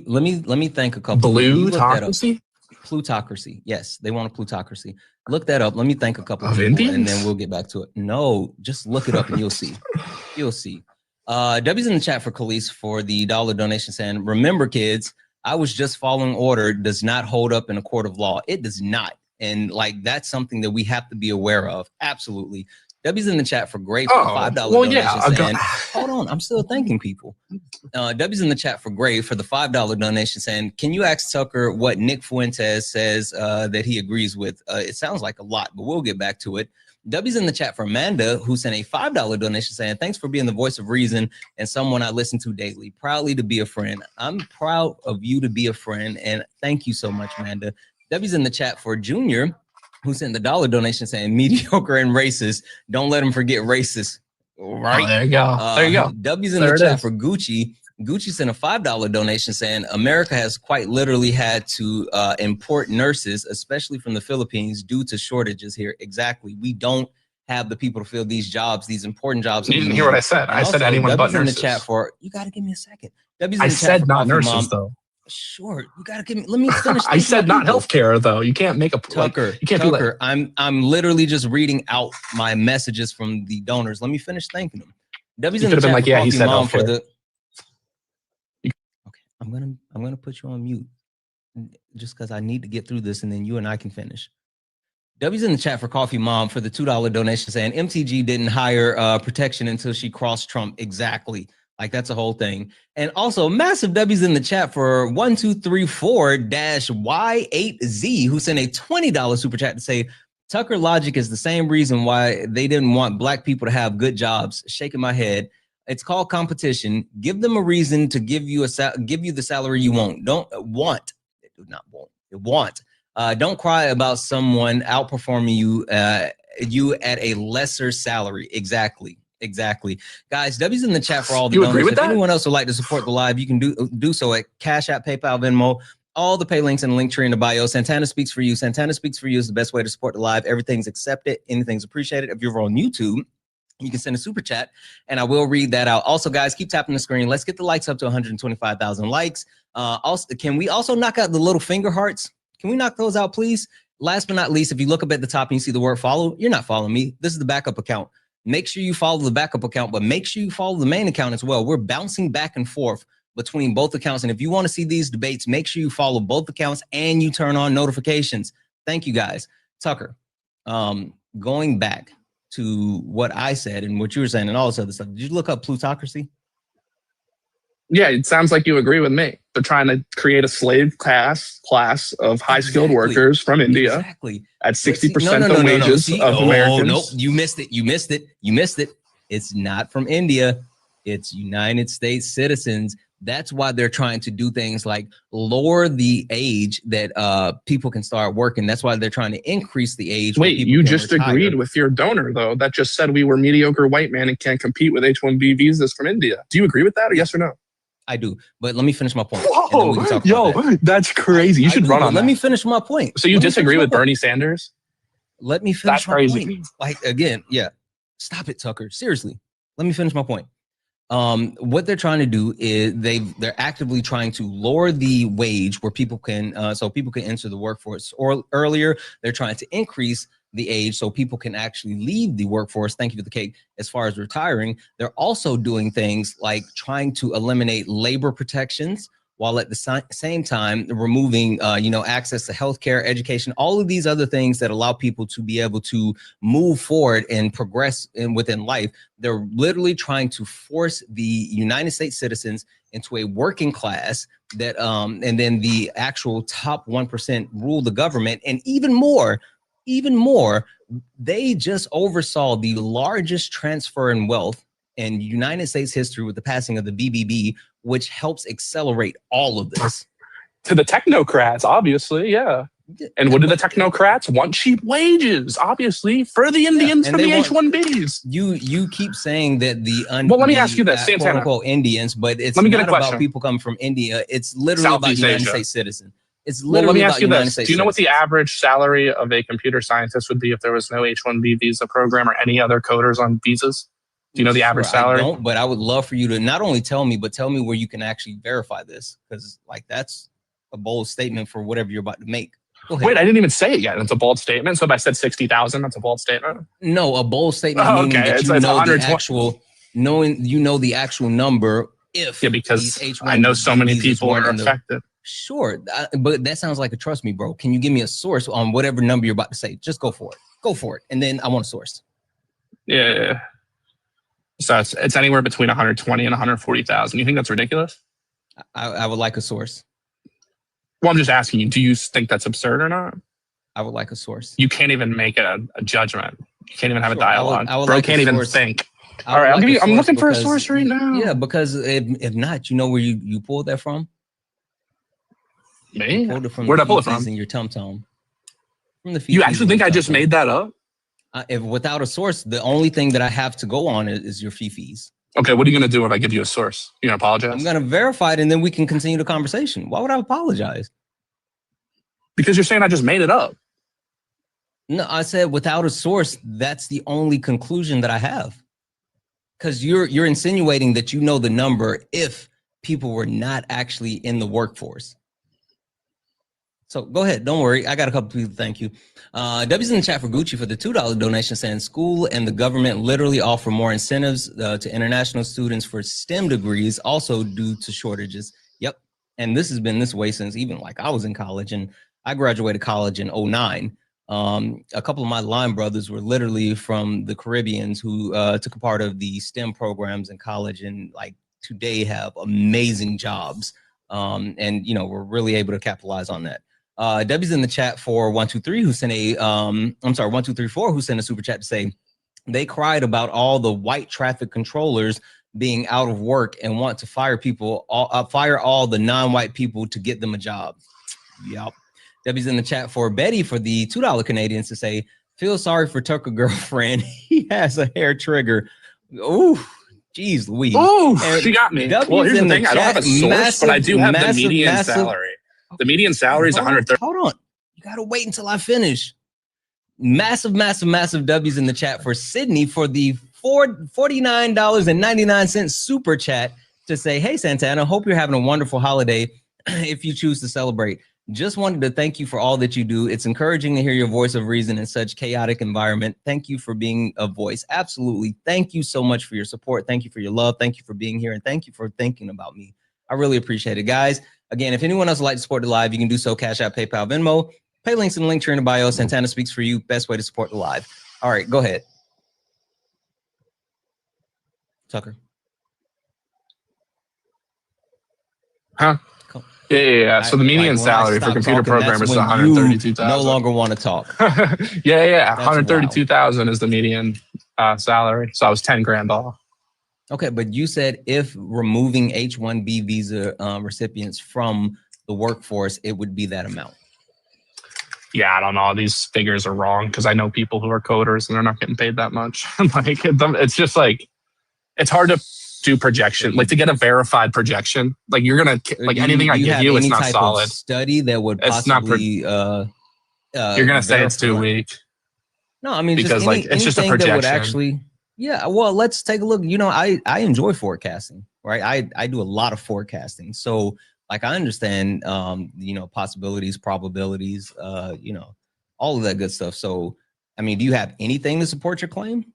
think a couple. Plutocracy? Plutocracy. Yes, they want a plutocracy. Look that up. Let me thank a couple of people, Indians, and then we'll get back to it. No, just look it up and you'll see. You'll see. W's in the chat for Khalees for the $1 donation saying, remember, kids, I was just following order does not hold up in a court of law. It does not. And like that's something that we have to be aware of. Absolutely. W's in the chat for Gray for $5 donation saying, hold on, I'm still thanking people. W's in the chat for Gray for the $5 donation saying, can you ask Tucker what Nick Fuentes says that he agrees with? It sounds like a lot, but we'll get back to it. W's in the chat for Amanda, who sent a $5 donation saying, thanks for being the voice of reason and someone I listen to daily. Proudly to be a friend. I'm proud of you to be a friend, and thank you so much, Amanda. W's in the chat for Junior, who sent the $1 donation saying mediocre and racist. Don't let him forget racist. Right. Oh, there you go. There you go. W's in the chat for Gucci. Gucci sent a $5 donation saying America has quite literally had to import nurses, especially from the Philippines, due to shortages here. Exactly. We don't have the people to fill these jobs, these important jobs. You didn't hear what I said. I said anyone but nurses. In the chat for, you got to give me a second. I said not nurses, though. Sure, you gotta give me. Let me finish. I said not healthcare though. You can't make a Tucker. You can't Tucker. I'm literally just reading out my messages from the donors. Let me finish thanking them. W's in the chat for he said mom for the. Okay, I'm gonna put you on mute, just because I need to get through this, and then you and I can finish. W's in the chat for Coffee Mom for the $2 donation saying MTG didn't hire protection until she crossed Trump. Exactly. Like that's a whole thing. And also massive W's in the chat for 1234-Y8Z, who sent a $20 super chat to say Tucker logic is the same reason why they didn't want black people to have good jobs. Shaking my head. It's called competition. Give them a reason to give you the salary you want. Don't want. They do not want. They want. Don't cry about someone outperforming you at a lesser salary. Exactly. Guys, W's in the chat for all the donors. If anyone else would like to support the live, you can do so at Cash App, PayPal, Venmo. All the pay links in the link tree in the bio. Santana Speaks for You. Santana Speaks for You is the best way to support the live. Everything's accepted. Anything's appreciated. If you're on YouTube, you can send a super chat and I will read that out. Also, guys, keep tapping the screen. Let's get the likes up to 125,000 likes. Also, can we also knock out the little finger hearts? Can we knock those out, please? Last but not least, if you look up at the top and you see the word follow, you're not following me. This is the backup account. Make sure you follow the backup account, but make sure you follow the main account as well. We're bouncing back and forth between both accounts. And if you want to see these debates, make sure you follow both accounts and you turn on notifications. Thank you, guys. Tucker, going back to what I said and what you were saying and all this other stuff, did you look up plutocracy? Yeah, it sounds like you agree with me. They're trying to create a slave class of high-skilled workers from India at 60% the wages of Americans. Nope, you missed it. It's not from India. It's United States citizens That's why they're trying to do things like lower the age that people can start working. That's why they're trying to increase the age. Wait, you just agreed with your donor, though. That just said we were mediocre white man and can't compete with H-1B visas from India. Do you agree with that, or yes or no? I do, but let me finish my point. Whoa, yo, that's crazy. You should run on that. Let me finish my point. So you disagree with Bernie Sanders? Let me finish my point. Like, again, yeah. Stop it, Tucker. Seriously. Let me finish my point. What they're trying to do is they're actively trying to lower the wage where people can so people can enter the workforce or earlier. They're trying to increase the age so people can actually leave the workforce. Thank you for the cake. As far as retiring, they're also doing things like trying to eliminate labor protections while at the same time removing, access to healthcare, education, all of these other things that allow people to be able to move forward and progress within life. They're literally trying to force the United States citizens into a working class that, and then the actual top 1% rule the government. And even more, they just oversaw the largest transfer in wealth in United States history with the passing of the BBB, which helps accelerate all of this. To the technocrats, obviously, yeah. And what do the technocrats want? Cheap wages, obviously, for the Indians, for the H-1Bs. You keep saying that well, let me ask you this, Santana. Quote-unquote Indians, but it's not about people coming from India. It's literally about United States citizens. It's literally let me ask you this. Do you know what the average salary of a computer scientist would be if there was no H-1B visa program or any other coders on visas? Do you know the average salary? I don't, but I would love for you to not only tell me, but tell me where you can actually verify this, because like that's a bold statement for whatever you're about to make. Wait, I didn't even say it yet. It's a bold statement. So if I said 60,000, that's a bold statement. No, a bold statement meaning that you know the actual, the actual number. Because I know so many people are affected. Sure, but that sounds like a trust me, bro. Can you give me a source on whatever number you're about to say? Just go for it. Go for it, and then I want a source. Yeah. So it's anywhere between 120 and 140,000. You think that's ridiculous? I would like a source. Well, I'm just asking you, do you think that's absurd or not? I would like a source. You can't even make a judgment. You can't even have a dialogue. I would Bro like can't even think. All right, I'm looking for a source right now. Yeah, because if not, you know where you pulled that from? Me? Where'd I pull it from? In your tum-tum. From the you actually think I just made that up? If without a source, the only thing that I have to go on is your fees. Okay, what are you going to do if I give you a source? You going to apologize? I'm going to verify it, and then we can continue the conversation. Why would I apologize? Because you're saying I just made it up. No, I said without a source, that's the only conclusion that I have. Because you're insinuating that you know the number if people were not actually in the workforce. So go ahead. Don't worry. I got a couple people. Thank you. W's in the chat for Gucci for the $2 donation saying school and the government literally offer more incentives to international students for STEM degrees, also due to shortages. Yep. And this has been this way since even like I was in college, and I graduated college in 2009. A couple of my line brothers were literally from the Caribbeans who took a part of the STEM programs in college, and like today have amazing jobs. And, we're really able to capitalize on that. W's in the chat for 123 who sent a 1234 who sent a super chat to say they cried about all the white traffic controllers being out of work and want to fire all the non-white people to get them a job. Yep. W's in the chat for Betty for the $2 Canadians to say feel sorry for Tucker girlfriend. He has a hair trigger. Ooh. Jeez Louise. Oh, she got me. Well, here's the thing. I don't have a source, but I do have the median salary. The median salary is 130. Hold on. You got to wait until I finish. Massive W's in the chat for Sydney for the $49.99 super chat to say, hey, Santana, hope you're having a wonderful holiday if you choose to celebrate. Just wanted to thank you for all that you do. It's encouraging to hear your voice of reason in such chaotic environment. Thank you for being a voice. Absolutely. Thank you so much for your support. Thank you for your love. Thank you for being here. And thank you for thinking about me. I really appreciate it, guys. Again, if anyone else would like to support the live, you can do so. Cash App, PayPal, Venmo. Pay links in the link tree in the bio. Santana speaks for you. Best way to support the live. All right, go ahead. Tucker. Huh? Yeah. So the median salary for computer programmers is 132,000. No longer want to talk. Yeah. 132,000 is the median salary. So I was 10 grand off. Okay, but you said if removing H-1B visa recipients from the workforce, it would be that amount. Yeah, I don't know. These figures are wrong because I know people who are coders and they're not getting paid that much. Like it's just like it's hard to do projection, like to get a verified projection. Like you're gonna like anything I give you, it's not solid. Study that would possibly you're gonna say it's too weak. No, I mean because it's just a projection. That would actually, yeah. Well, let's take a look. You know, I enjoy forecasting, right? I do a lot of forecasting, so like I understand, you know, possibilities, probabilities, you know, all of that good stuff. So, I mean, do you have anything to support your claim?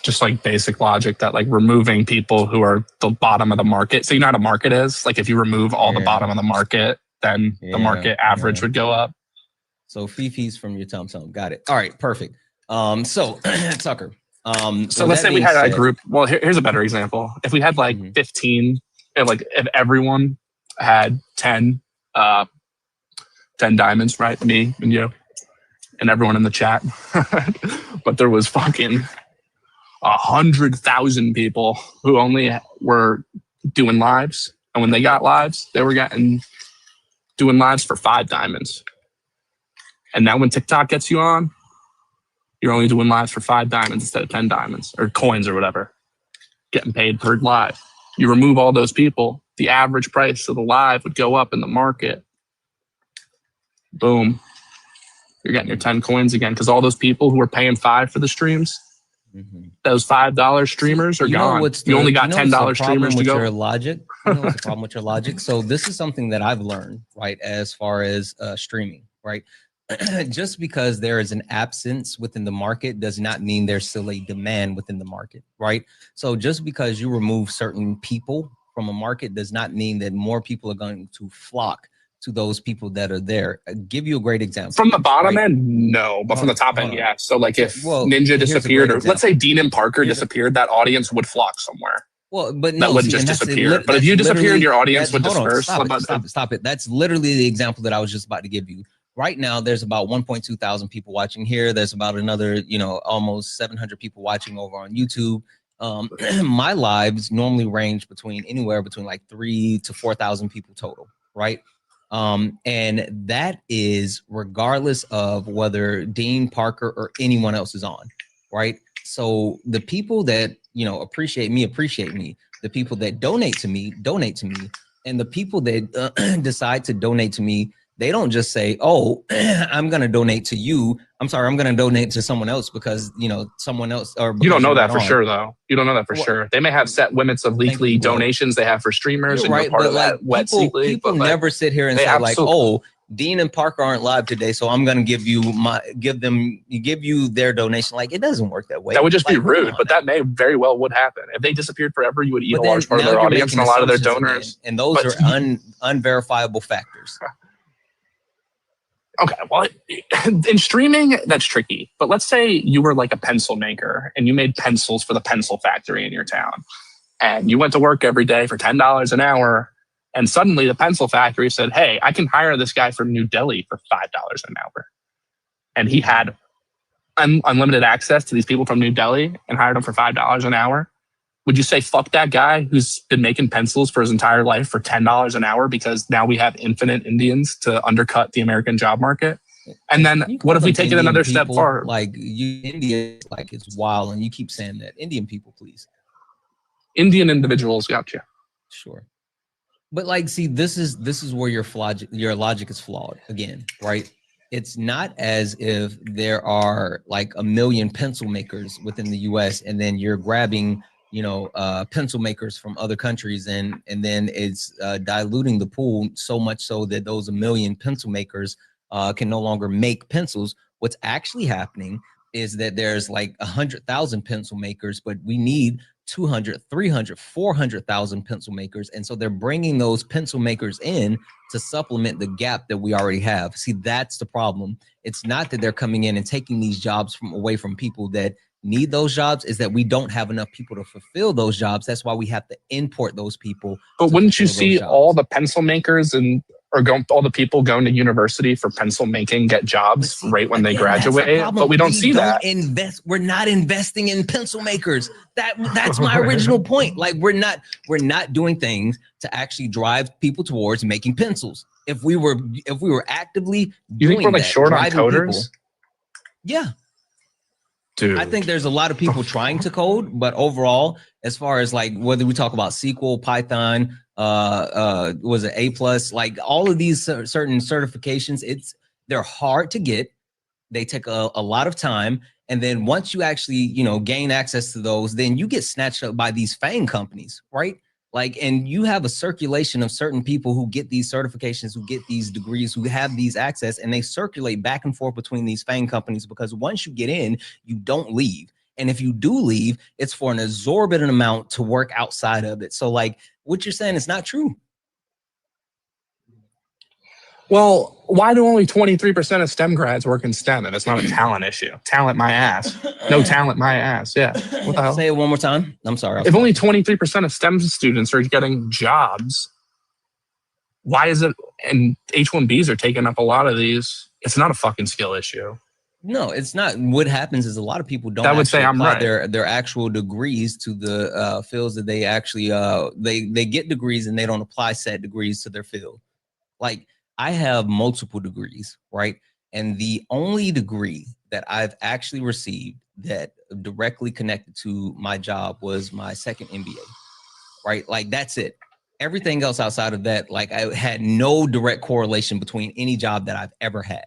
Just like basic logic that like removing people who are the bottom of the market. So you know how the market is? Like if you remove all the bottom of the market, then the market average would go up. So Fifi's from your tum-tum. Got it. All right, perfect. So Tucker. So let's say we had a group. Well, here's a better example. If we had like 15, and like if everyone had 10 diamonds, right? Me and you and everyone in the chat. But there was fucking 100,000 people who only were doing lives, and when they got lives, they were doing lives for 5 diamonds. And now when TikTok gets you on, you're only doing lives for 5 diamonds instead of 10 diamonds or coins or whatever, getting paid per live. You remove all those people, the average price of the live would go up in the market. Boom. You're getting your 10 coins again because all those people who were paying 5 for the streams, those $5 streamers are gone. You only got $10 streamers to go. Your logic. You know what's the problem with your logic? So this is something that I've learned, right, as far as streaming, right? Just because there is an absence within the market does not mean there's still a demand within the market, right? So just because you remove certain people from a market does not mean that more people are going to flock to those people that are there. I'll give you a great example. From the bottom end, no, but from the top end, yes. So like if Ninja disappeared, or let's say Dean and Parker disappeared, that audience would flock somewhere. Well, but no, that would just disappear. But if you disappeared, your audience would disperse. Stop it. That's literally the example that I was just about to give you. Right now, there's about 1.2 thousand people watching here. There's about another, you know, almost 700 people watching over on YouTube. My lives normally range between anywhere between like 3,000 to 4,000 people total, right? And that is regardless of whether Dean, Parker, or anyone else is on, right? So the people that, you know, appreciate me. The people that donate to me. And the people that decide to donate to me, they don't just say, oh, I'm going to donate to you. I'm sorry, I'm going to donate to someone else because, you know, someone else. Or you don't know that for sure, though. You don't know that for sure. They may have set limits of weekly donations they have for streamers. You're right, but like people never sit here and say like, oh, Dean and Parker aren't live today, so I'm going to give you their donation. Like, it doesn't work that way. That would just be rude, but that may very well would happen. If they disappeared forever, you would eat a large part of their audience and a lot of their donors. And those are unverifiable factors. Okay, well, in streaming, that's tricky. But let's say you were like a pencil maker and you made pencils for the pencil factory in your town. And you went to work every day for $10 an hour. And suddenly the pencil factory said, hey, I can hire this guy from New Delhi for $5 an hour. And he had unlimited access to these people from New Delhi and hired them for $5 an hour. Would you say, fuck that guy who's been making pencils for his entire life for $10 an hour because now we have infinite Indians to undercut the American job market? And then what if we take it another step forward? Like India, like it's wild, and you keep saying that. Indian people, please. Indian individuals, gotcha. Sure. But like, see, this is where your logic is flawed again, right? It's not as if there are like a million pencil makers within the US and then you're grabbing, you know, pencil makers from other countries and then it's diluting the pool so much so that those 1 million pencil makers can no longer make pencils. What's actually happening is that there's like 100,000 pencil makers, but we need 200, 300, 400,000 pencil makers. And so they're bringing those pencil makers in to supplement the gap that we already have. See, that's the problem. It's not that they're coming in and taking these jobs away from people that need those jobs, is that we don't have enough people to fulfill those jobs. That's why we have to import those people. But wouldn't you see all the pencil makers in or all the people going to university for pencil making get jobs right when they graduate, but we don't see that. We're not investing in pencil makers. That's my original point. Like we're not doing things to actually drive people towards making pencils. If we were actively you think we're like short on coders? Yeah. Dude. I think there's a lot of people trying to code, but overall, as far as like whether we talk about SQL, Python, was it A+, like all of these certain certifications, they're hard to get. They take a lot of time. And then once you actually, gain access to those, then you get snatched up by these FANG companies, right? Like, and you have a circulation of certain people who get these certifications, who get these degrees, who have these access, and they circulate back and forth between these FANG companies because once you get in, you don't leave. And if you do leave, it's for an exorbitant amount to work outside of it. So like what you're saying is not true. Well, why do only 23% of STEM grads work in STEM? And it's not a talent issue. Talent, my ass. No talent, my ass. Yeah. What the hell? Say it one more time. I'm sorry. If only 23% of STEM students are getting jobs, why is it? And H-1Bs are taking up a lot of these. It's not a fucking skill issue. No, it's not. What happens is a lot of people don't apply their actual degrees to the fields that they actually they get degrees and they don't apply said degrees to their field. Like I have multiple degrees, right? And the only degree that I've actually received that directly connected to my job was my second MBA, right? Like that's it. Everything else outside of that, like I had no direct correlation between any job that I've ever had.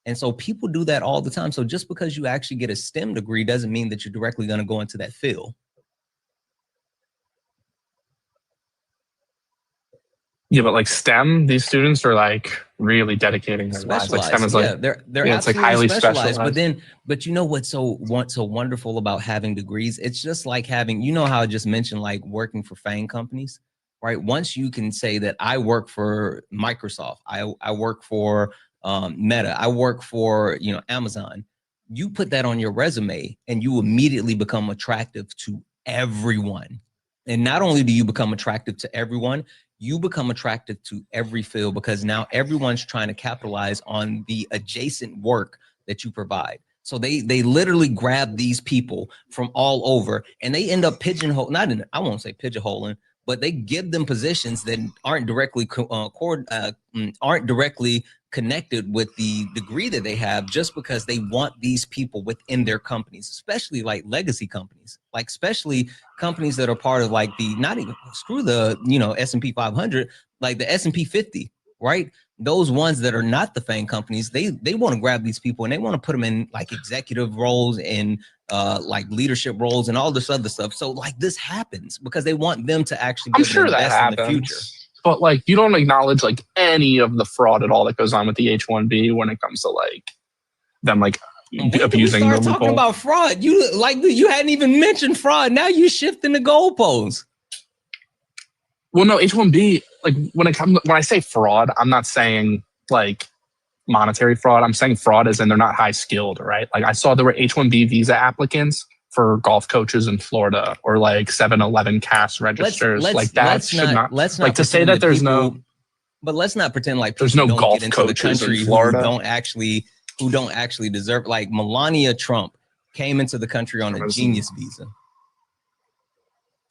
And so people do that all the time. So just because you actually get a STEM degree doesn't mean that you're directly going to go into that field. Yeah, but like STEM, these students are like really dedicating their lives. Like STEM is like, they're it's like highly specialized. But you know what's so wonderful about having degrees? It's just like having, you know how I just mentioned like working for FANG companies, right? Once you can say that I work for Microsoft, I work for Meta, I work for Amazon, you put that on your resume and you immediately become attractive to everyone. And not only do you become attractive to everyone, you become attractive to every field because now everyone's trying to capitalize on the adjacent work that you provide. So they literally grab these people from all over and they end up pigeonholing, I won't say pigeonholing, but they give them positions that aren't directly connected with the degree that they have just because they want these people within their companies, especially like legacy companies, like especially companies that are part of like the, not even screw the, S&P 500, like the S&P 50, right? Those ones that are not the FANG companies, they want to grab these people and they want to put them in like executive roles and like leadership roles and all this other stuff. So like this happens because they want them to actually be able to invest in the future. But like you don't acknowledge like any of the fraud at all that goes on with the H-1B when it comes to like them like abusing the loophole. Talking about fraud, you hadn't even mentioned fraud. Now you shifting the goalposts. Well, no, H-1B, like when I say fraud, I'm not saying like monetary fraud. I'm saying fraud as in they're not high skilled, right? Like I saw there were H-1B visa applicants for golf coaches in Florida or like 7-Eleven cash registers. Let's not say that there's no. But let's not pretend like there's no golf coaches in Florida who don't actually deserve. Like Melania Trump came into the country on a genius visa.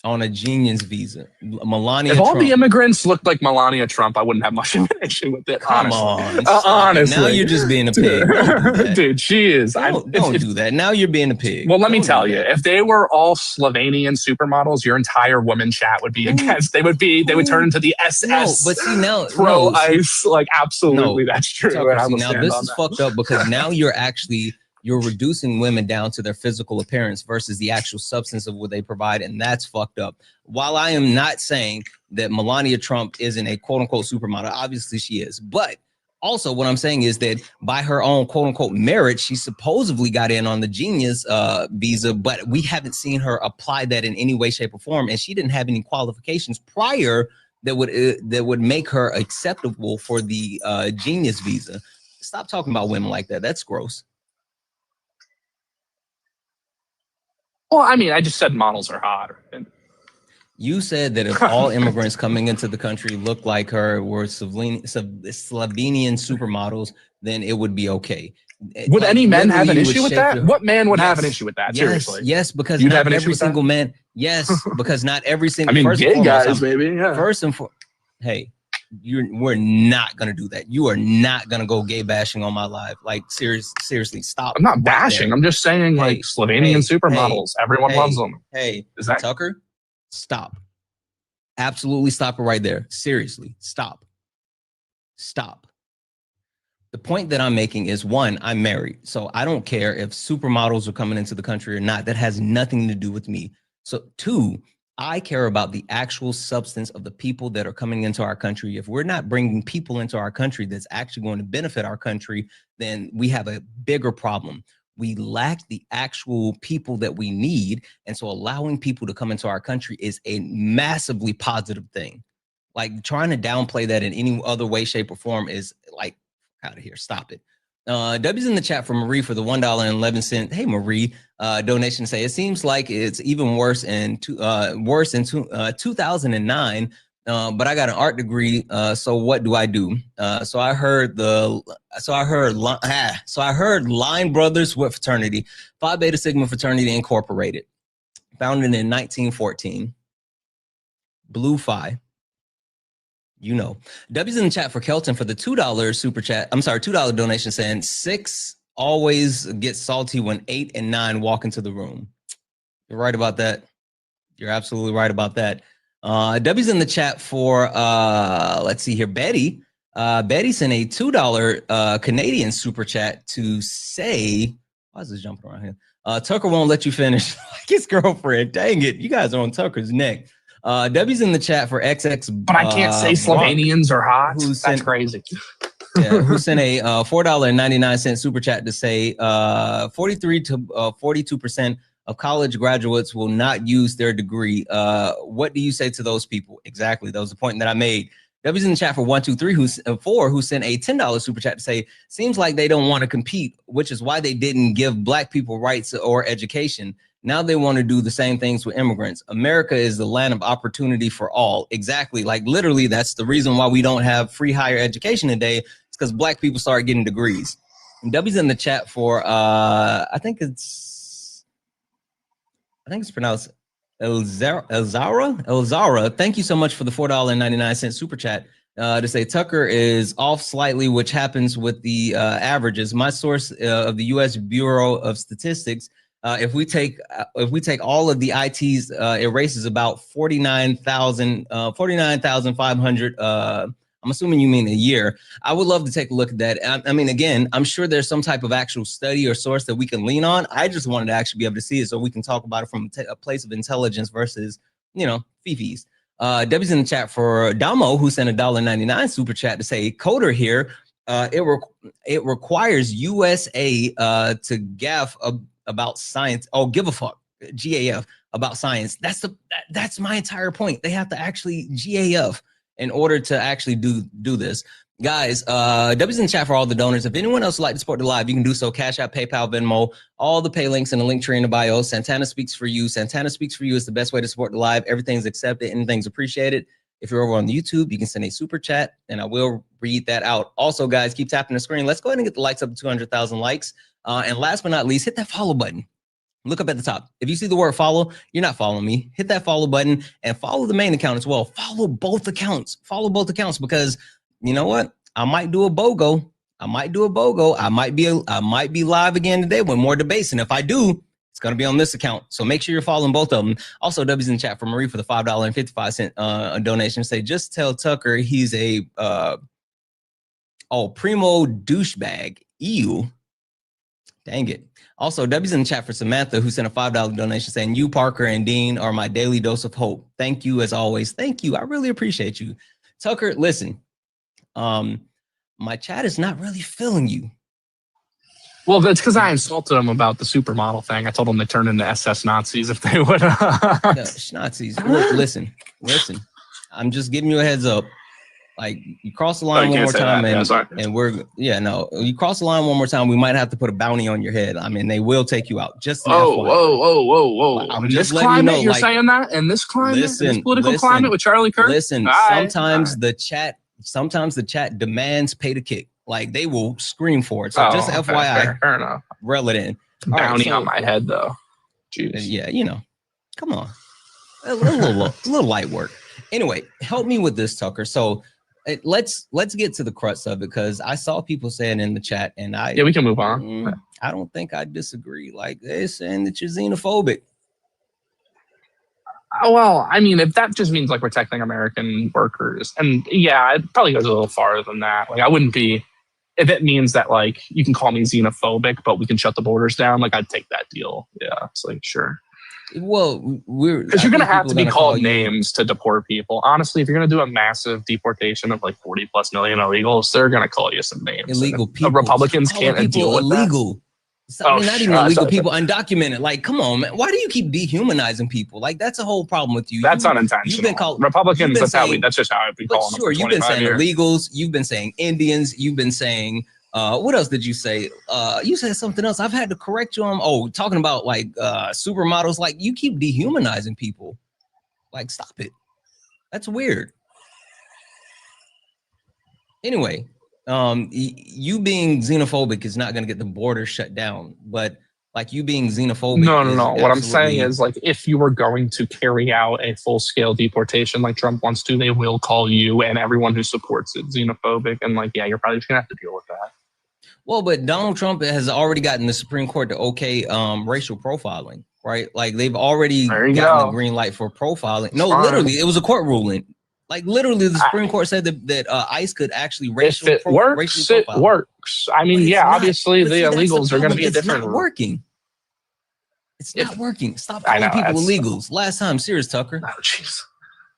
On a genius visa, Melania. If all Trump, the immigrants looked like Melania Trump, I wouldn't have much of an issue with it. Come honestly. on, honestly. Now you're just being a pig. Dude, she is. Don't do that. Now you're being a pig. Well, let me tell you, if they were all Slovenian supermodels, your entire woman chat would be against. They would turn into the SS. No, but see now, pro ice. Like absolutely, that's true. Now this is fucked up because now you're reducing women down to their physical appearance versus the actual substance of what they provide. And that's fucked up. While I am not saying that Melania Trump isn't a quote unquote supermodel, obviously she is. But also what I'm saying is that by her own quote unquote merit, she supposedly got in on the genius visa, but we haven't seen her apply that in any way, shape or form. And she didn't have any qualifications prior that would make her acceptable for the genius visa. Stop talking about women like that. That's gross. Well, I mean, I just said models are hot. You said that if all immigrants coming into the country looked like her were Slovenian supermodels, then it would be okay. Would any men have an issue with that? Your... What man would have an issue with that? Seriously. Yes, because You'd not every single man. Yes, because not every single. I mean, first gay and foremost, guys, maybe. Yeah. First and foremost, hey, we're not gonna do that. You are not gonna go gay bashing on my live. Like seriously, stop. I'm not bashing. I'm just saying, like Slovenian supermodels. Everyone loves them. Hey, is that Tucker? Stop. Absolutely stop it right there. Seriously, stop. Stop. The point that I'm making is, one, I'm married, so I don't care if supermodels are coming into the country or not. That has nothing to do with me. So two, I care about the actual substance of the people that are coming into our country. If we're not bringing people into our country that's actually going to benefit our country, then we have a bigger problem. We lack the actual people that we need. And so allowing people to come into our country is a massively positive thing. Like trying to downplay that in any other way, shape, or form is like, out of here. Stop it. W's in the chat for Marie for the $1.11. Hey, Marie, donation say it seems like it's even worse in 2009. But I got an art degree. So what do I do? So I heard Line Brothers with fraternity, Phi Beta Sigma Fraternity Incorporated, founded in 1914. Blue Phi. You know, W's in the chat for Kelton for the $2 super chat. I'm sorry, $2 donation saying 6 always gets salty when 8 and 9 walk into the room. You're right about that. You're absolutely right about that. W's in the chat for let's see here, Betty. Betty sent a $2 Canadian super chat to say, why is this jumping around here? Tucker won't let you finish like his girlfriend. Dang it, you guys are on Tucker's neck. W's in the chat for XX. But I can't say Slovenians are hot. That's crazy. Yeah, who sent a $4.99 super chat to say 43 to 42% of college graduates will not use their degree. What do you say to those people? Exactly. That was the point that I made. W's in the chat for 123 who sent a $10 super chat to say, seems like they don't want to compete, which is why they didn't give Black people rights or education. Now they want to do the same things with immigrants. America is the land of opportunity for all. Exactly. Like literally, that's the reason why we don't have free higher education today. It's because Black people started getting degrees. And W's in the chat for I think it's pronounced Elzara. Thank you so much for the $4.99 super chat. To say Tucker is off slightly, which happens with the averages. My source of the U.S. Bureau of Statistics. If we take all of the ITs, it races about 49,500. I'm assuming you mean a year. I would love to take a look at that. I mean, again, I'm sure there's some type of actual study or source that we can lean on. I just wanted to actually be able to see it so we can talk about it from a place of intelligence versus, fifis. W's in the chat for Damo, who sent a $1.99 super chat to say, Coder here, it requires USA to gaff about science. Oh, give a fuck, GAF about science. That's my entire point. They have to actually GAF in order to actually do this. Guys, W's in the chat for all the donors. If anyone else would like to support the live, you can do so. Cash App, PayPal, Venmo, all the pay links in the link tree in the bio. Santana Speaks for You. Santana Speaks for You is the best way to support the live. Everything's accepted. Anything's appreciated. If you're over on YouTube, you can send a super chat and I will read that out. Also, guys, keep tapping the screen. Let's go ahead and get the likes up to 200,000 likes. And last but not least, hit that follow button. Look up at the top. If you see the word follow, you're not following me. Hit that follow button and follow the main account as well. Follow both accounts. Follow both accounts because you know what? I might do a BOGO. I might be live again today with more debates. And if I do, it's going to be on this account. So make sure you're following both of them. Also, W's in the chat for Marie for the $5.55 donation. Say, just tell Tucker he's a primo douchebag. Ew. Dang it. Also, W's in the chat for Samantha, who sent a $5 donation saying, you, Parker, and Dean are my daily dose of hope. Thank you, as always. Thank you. I really appreciate you. Tucker, listen, my chat is not really feeling you. Well, that's because I insulted them about the supermodel thing. I told them they turned into SS Nazis if they would. Yeah, Nazis. Look, listen. I'm just giving you a heads up. Like you cross the line one more time, you cross the line one more time, we might have to put a bounty on your head. I mean, they will take you out. Just whoa! I'm in just this letting climate, you know, you're like, saying that in this climate, listen, in this political climate with Charlie Kirk. Listen, sometimes the chat demands pay to kick. Like they will scream for it. So just FYI, fair enough. Reel it in. Bounty on my head though. Jeez. Yeah, you know, come on, a little light work. Anyway, help me with this, Tucker. So let's get to the crux of it, because I saw people saying in the chat, and we can move on. I don't think I disagree. Like they're saying that you're xenophobic. Well, I mean, if that just means like protecting American workers, and yeah, it probably goes a little farther than that. Like I wouldn't be, if it means that like you can call me xenophobic, but we can shut the borders down. Like I'd take that deal. Yeah, it's like sure. Well, because you're going to have to be called names to deport people. Honestly, if you're going to do a massive deportation of like 40+ million illegals, they're going to call you some names. Illegal people. Republicans can't deal with illegal. Not even illegal people, undocumented. Like, come on, man. Why do you keep dehumanizing people? Like, that's a whole problem with you. That's unintentional. You've been called Republicans. That's just how I've been calling them. Sure, you've been saying illegals. You've been saying Indians. You've been saying. What else did you say? You said something else. I've had to correct you on. Oh, talking about like supermodels. Like you keep dehumanizing people. Like stop it. That's weird. Anyway, you being xenophobic is not going to get the border shut down. But like you being xenophobic. No. What I'm saying is like if you were going to carry out a full-scale deportation like Trump wants to, they will call you and everyone who supports it xenophobic. And like, yeah, you're probably just gonna have to deal with that. Well, but Donald Trump has already gotten the Supreme Court to okay racial profiling, right? Like they've already gotten the green light for profiling. No, literally, it was a court ruling. Like literally, the Supreme Court said that ICE could actually racially if it works, it works. I mean, yeah, obviously the illegals are going to be a different. It's not working. It's not working. Stop calling people illegals. Last time, serious Tucker. Oh, jeez.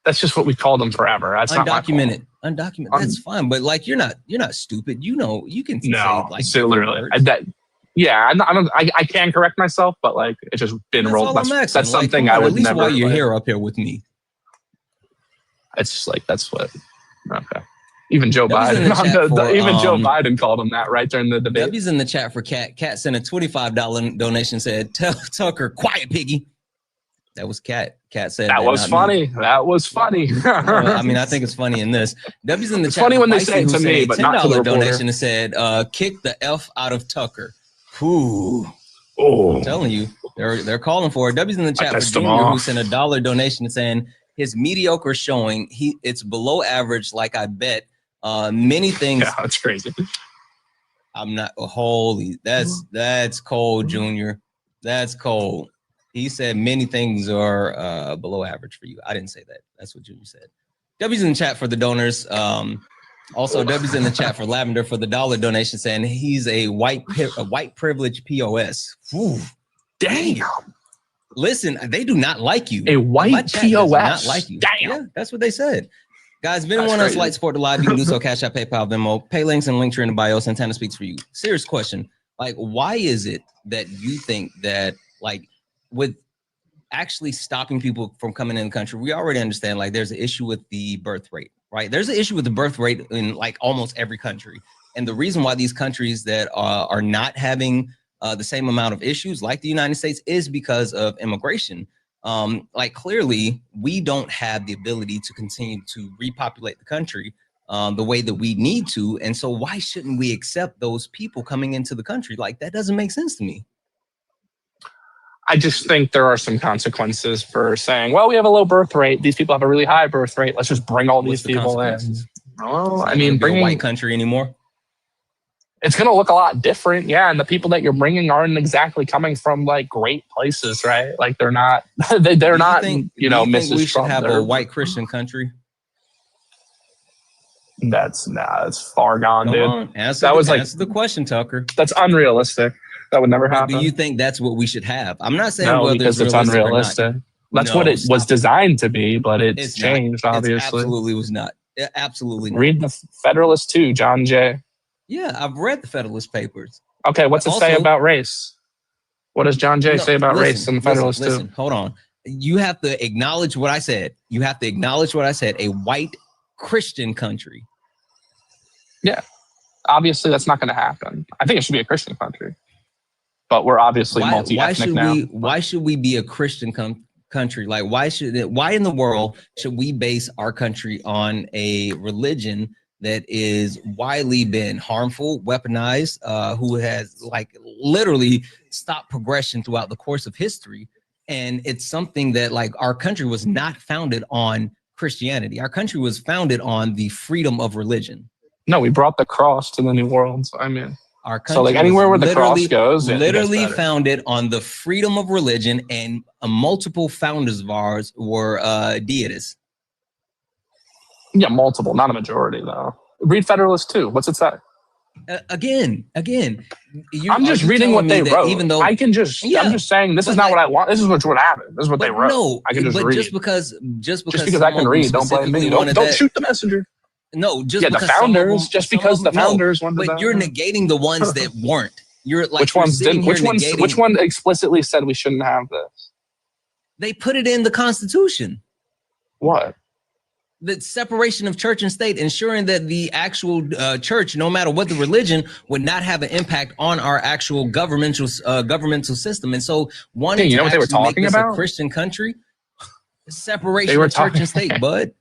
That's just what we called them forever. That's undocumented. Undocumented. That's fine, but like you're not stupid. You know, you can say like so literally. I can correct myself, but like it's just been rolled. That's something like, I would never. Why you're here up here with me? It's just like that's what. Okay. Even Joe Biden. Joe Biden called him that right during the debate. W's in the chat for Cat. Cat sent a $25 donation. Said, "Tell Tucker, quiet piggy." That was Cat. Cat said that was funny. That was funny. I mean, I think it's funny in this. W's in the chat. Funny when they say it to me, but not to the reporter. Donation and said, "Kick the F out of Tucker." Ooh. Oh, I'm telling you, they're calling for it. W's in the chat for Junior, who sent a $1 donation saying his mediocre showing. It's below average. Like I bet. Many things. Yeah, that's crazy. I'm not holy. That's cold, Junior. That's cold. He said many things are below average for you. I didn't say that. That's what Junior said. W's in the chat for the donors. Also, W's in the chat for Lavender for the $1 donation, saying he's a white privilege POS. Ooh, damn. Listen, they do not like you. A white POS. Not like you. Damn. Yeah, that's what they said. Guys, if anyone else likes Sport Live, you can do so. Cash App, PayPal, Venmo, pay links and link tree in the bio. Santana speaks for you. Serious question. Like, why is it that you think that, like, with actually stopping people from coming in the country, we already understand, like, there's an issue with the birth rate, right? There's an issue with the birth rate in, like, almost every country. And the reason why these countries that are not having the same amount of issues, like the United States, is because of immigration. Like clearly we don't have the ability to continue to repopulate the country the way that we need to. And so why shouldn't we accept those people coming into the country? Like that doesn't make sense to me. I just think there are some consequences for saying, well, we have a low birth rate. These people have a really high birth rate. Let's just bring all these people in. Well, I mean, bringing a white country anymore. It's going to look a lot different. Yeah. And the people that you're bringing aren't exactly coming from like great places, right? Like they're not, they're not, you know, Mrs. We should Trump. have a white Christian country. That's far gone, dude. Answer the question, Tucker. That's unrealistic. That would never happen. Do you think that's what we should have? I'm not saying no, because it's unrealistic. That's what it was designed to be, but it's changed, obviously. It absolutely was not. It absolutely not. Read the Federalist too, John Jay. Yeah, I've read the Federalist Papers. Okay, what's it say about race? What does John Jay say about race in the Federalist too? Hold on. You have to acknowledge what I said. You have to acknowledge what I said. A white Christian country. Yeah. Obviously, that's not going to happen. I think it should be a Christian country. But we're obviously multi-ethnic now. Why should we be a Christian country? Like, why in the world should we base our country on a religion that is widely been harmful, weaponized, who has like literally stopped progression throughout the course of history? And it's something that like our country was not founded on Christianity. Our country was founded on the freedom of religion. No, we brought the cross to the New World. I mean, our country so like anywhere where the cross goes, literally founded on the freedom of religion, and multiple founders of ours were deists. Yeah, multiple, not a majority though. Read Federalist 2. What's it say? Again. I'm just reading what they wrote. Even though I can just, I'm just saying this is not what I want. This is what happened. This is what they wrote. No, I can just read. Just because I can read, don't blame me. Don't shoot the messenger. No, just the founders. Just because the founders wanted. But you're negating the ones that weren't. You're like, which ones didn't? Which one explicitly said we shouldn't have this? They put it in the Constitution. What? The separation of church and state, ensuring that the actual church, no matter what the religion, would not have an impact on our actual governmental system. And so, wanting to what they were talking about? A Christian country, separation of church and state, bud.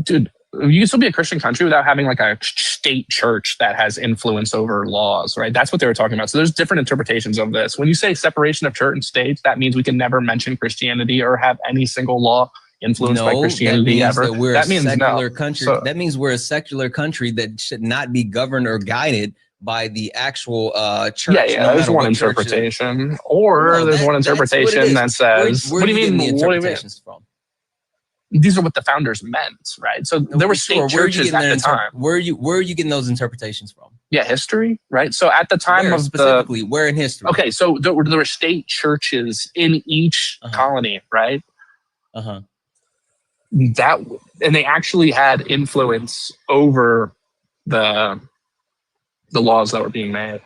Dude, you can still be a Christian country without having like a state church that has influence over laws, right? That's what they were talking about. So there's different interpretations of this. When you say separation of church and state, that means we can never mention Christianity or have any single law influenced by Christianity ever. That means secular country. So, that means we're a secular country that should not be governed or guided by the actual church. Yeah, there's one interpretation. Or there's one interpretation that says, what do you mean? What do you mean? These are what the founders meant, right? So there were state churches at the time. Where are you getting those interpretations from? Yeah, history, right? So at the time of where in history? Okay, so there were state churches in each colony, right? And they actually had influence over the laws that were being made.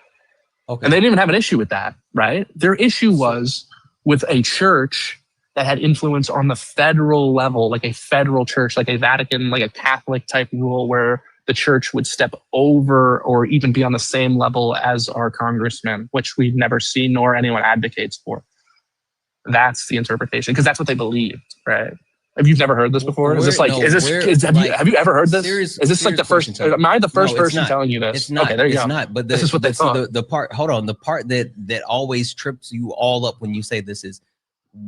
Okay. And they didn't even have an issue with that, right? Their issue was with a church that had influence on the federal level, like a federal church, like a Vatican, like a Catholic type rule where the church would step over or even be on the same level as our congressmen, which we've never seen nor anyone advocates for. That's the interpretation, because that's what they believed, right? Have you never heard this before? Have you ever heard this? Is this like the first? Am I the first person telling you this? It's not. Okay, there you go. It's not. But this is what they thought. The part. Hold on. The part that always trips you all up when you say this is,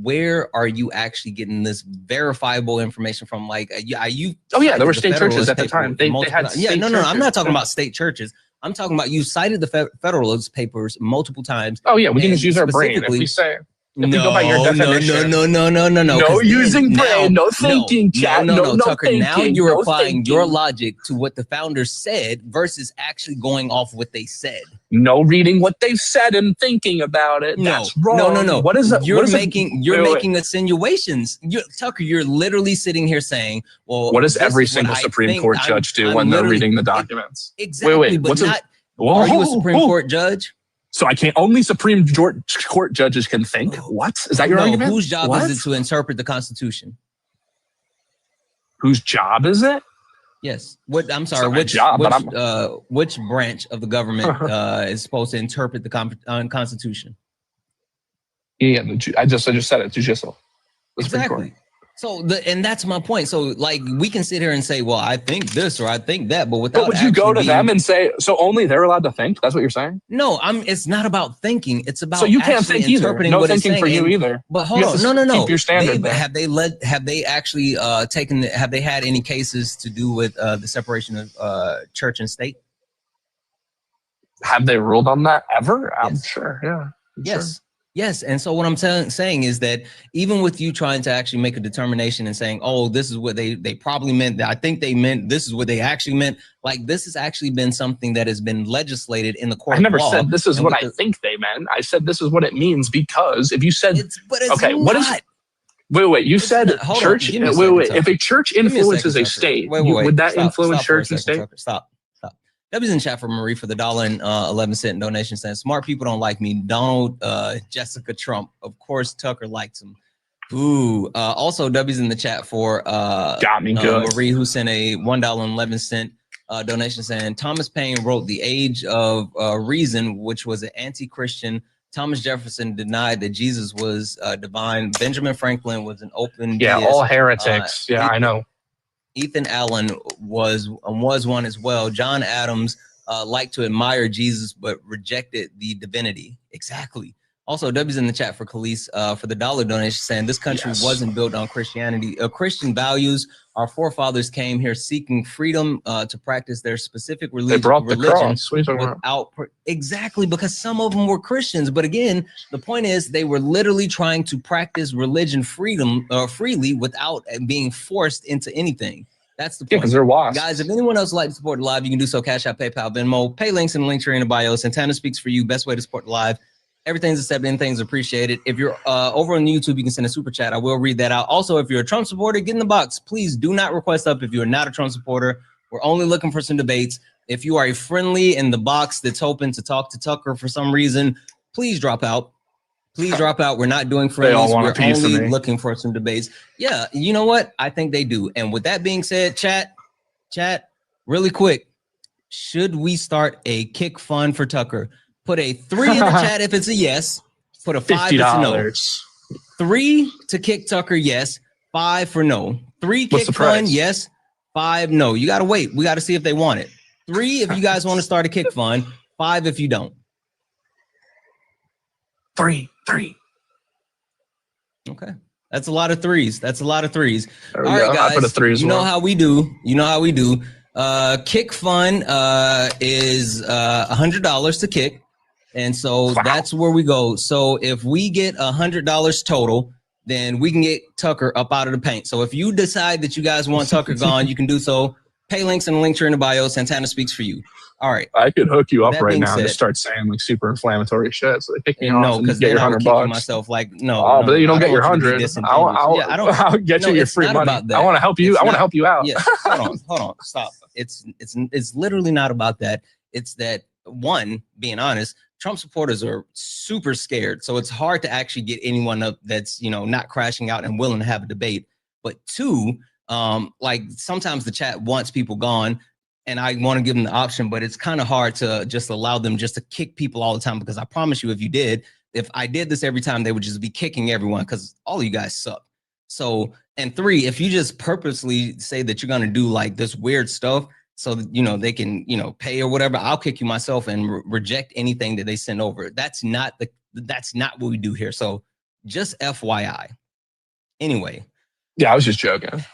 where are you actually getting this verifiable information from? Like, you? Oh yeah, there were state churches at the time. They had. Yeah, no. I'm not talking about state churches. I'm talking about you cited the Federalist Papers multiple times. Oh yeah, we can just use our brain if we say. If we go by your definition. No. No using brain, no thinking, chat. No, Tucker. thinking, now you're applying your logic to what the founders said versus actually going off what they said. No reading what they said and thinking about it. That's wrong. No. What is it? You're making insinuations. Tucker, you're literally sitting here saying, well, what does every single Supreme Court judge do when they're reading the documents? Exactly. But are you a Supreme Court judge? So I can't. Only Supreme Court judges can think. What is that your argument? Whose job is it to interpret the Constitution? Whose job is it? Yes. What? I'm sorry. Which branch of the government is supposed to interpret the Constitution? Yeah, I just said it. Judicial. Exactly. So and that's my point. So like we can sit here and say, well, I think this or I think that, but without. But would you go to them and say, so only they're allowed to think? That's what you're saying? No, it's not about thinking. It's about so you can't think either. No thinking for you either. But hold on, no. Keep your standard. Have they actually taken? Have they had any cases to do with the separation of church and state? Have they ruled on that ever? I'm sure. Yeah. Yes. Sure. Yes. And so what I'm saying is that even with you trying to actually make a determination and saying, oh, this is what they probably meant, that I think they meant, this is what they actually meant. Like, this has actually been something that has been legislated in the court. I never said this is what I think they meant. I said this is what it means, because if you said, wait, you said church. Wait. If a church influences a state, would that influence church and state? Stop. W's in chat for Marie for the $1.11 donation saying, smart people don't like me. Donald Jessica Trump. Of course, Tucker likes him. Ooh, also W's in the chat for Got me good. Marie, who sent a $1.11 donation saying Thomas Paine wrote The Age of Reason, which was an anti-Christian. Thomas Jefferson denied that Jesus was divine. Benjamin Franklin was an open Yeah, deist. all heretics. Yeah, I know. Ethan Allen was one as well. John Adams liked to admire Jesus but rejected the divinity. Exactly. Also, W's in the chat for Khalees for the $1 donation saying this country wasn't built on Christianity. Christian values. Our forefathers came here seeking freedom to practice their specific religion. They brought the cross. Without exactly, because some of them were Christians. But again, the point is they were literally trying to practice religion freely without being forced into anything. That's the point. Yeah, because they're lost. Guys, if anyone else would like to support the live, you can do so. Cash App, PayPal, Venmo. Pay links in the link tree in the bio. Santana speaks for you. Best way to support the live. Everything's accepted, anything's appreciated. If you're over on YouTube, you can send a super chat. I will read that out. Also, if you're a Trump supporter, get in the box. Please do not request up if you're not a Trump supporter. We're only looking for some debates. If you are a friendly in the box that's hoping to talk to Tucker for some reason, please drop out. Please drop out. We're not doing friendlies. We're only looking for some debates. Yeah, you know what? I think they do. And with that being said, chat, really quick, should we start a kick fund for Tucker? Put a 3 in the chat if it's a yes. Put a 5 if it's a no. 3 to kick Tucker, yes. 5 for no. 3 kick fund, yes. 5 no. You got to wait. We got to see if they want it. 3 if you guys want to start a kick fund. 5 if you don't. 3. Okay. That's a lot of 3s. That's a lot of 3s. All right, guys. I put a 3 as well. You know how we do. You know how we do. Kick fund is $100 to kick. And so that's where we go. So if we get $100 total, then we can get Tucker up out of the paint. So if you decide that you guys want Tucker gone, you can do so. Pay links in the link tree in the bio. Santana speaks for you. All right. I could hook you up right now and just start saying like super inflammatory shit. So they pick me off no, because then I would kick myself like no. Oh, but you don't get your 100. I'll get you your free money. I want to help you. I want to help you out. Yeah. Hold on. Stop. It's literally not about that. It's that one, being honest, Trump supporters are super scared. So it's hard to actually get anyone up that's, not crashing out and willing to have a debate. But 2, like sometimes the chat wants people gone and I want to give them the option, but it's kind of hard to just allow them just to kick people all the time, because I promise you, if I did this every time, they would just be kicking everyone because all of you guys suck. So, and 3, if you just purposely say that you're going to do like this weird stuff, so that, they can, pay or whatever, I'll kick you myself and reject anything that they send over. That's not what we do here. So just FYI. Anyway. Yeah, I was just joking.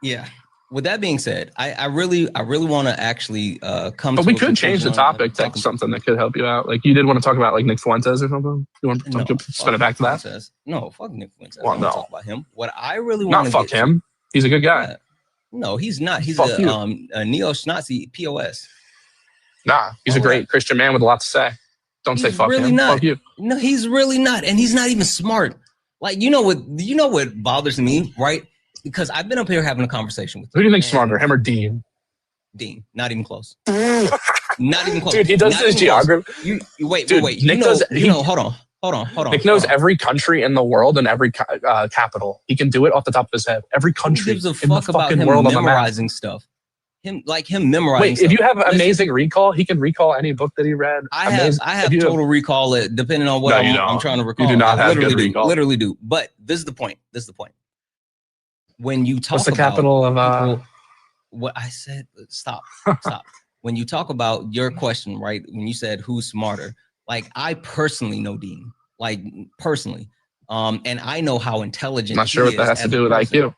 Yeah. With that being said, I really want to actually come. But we could change the topic to something that could help you out. Like you did want to talk about like Nick Fuentes or something. You want to spin it back to that? No, fuck Nick Fuentes. Well, no. Talk about him. What I really want to fuck him. He's a good guy. No, he's not. He's a neo-Nazi POS. Nah, he's a great Christian man with a lot to say. Don't say fuck him. Fuck you. No, he's really not, and he's not even smart. Like you know what bothers me, right? Because I've been up here having a conversation with. Who do you think smarter, him or Dean? Dean, not even close. Not even close. Dude, he does his geography. Wait. Nick does. Hold on. Nick knows every country in the world and every capital. He can do it off the top of his head. Every country in the fucking world memorizing stuff. Him memorizing. Wait, stuff. If you have amazing recall, he can recall any book that he read. I have total recall, depending on what I'm trying to recall. You do not have good recall. Literally do. But this is the point. When you talk what's the capital of what I said, stop. When you talk about your question, right? When you said who's smarter, like I personally know Dean, like personally, and I know how intelligent. I'm not sure what that has to do with IQ.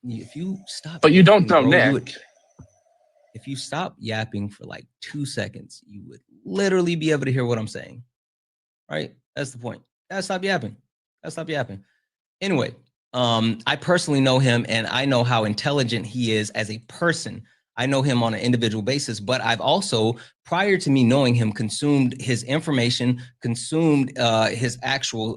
If you stop, but you don't know Nick. If you stop yapping for like 2 seconds, you would literally be able to hear what I'm saying. Right? That's the point. Stop yapping. Anyway, I personally know him, and I know how intelligent he is as a person. I know him on an individual basis, but I've also, prior to me knowing him, consumed his information, consumed his actual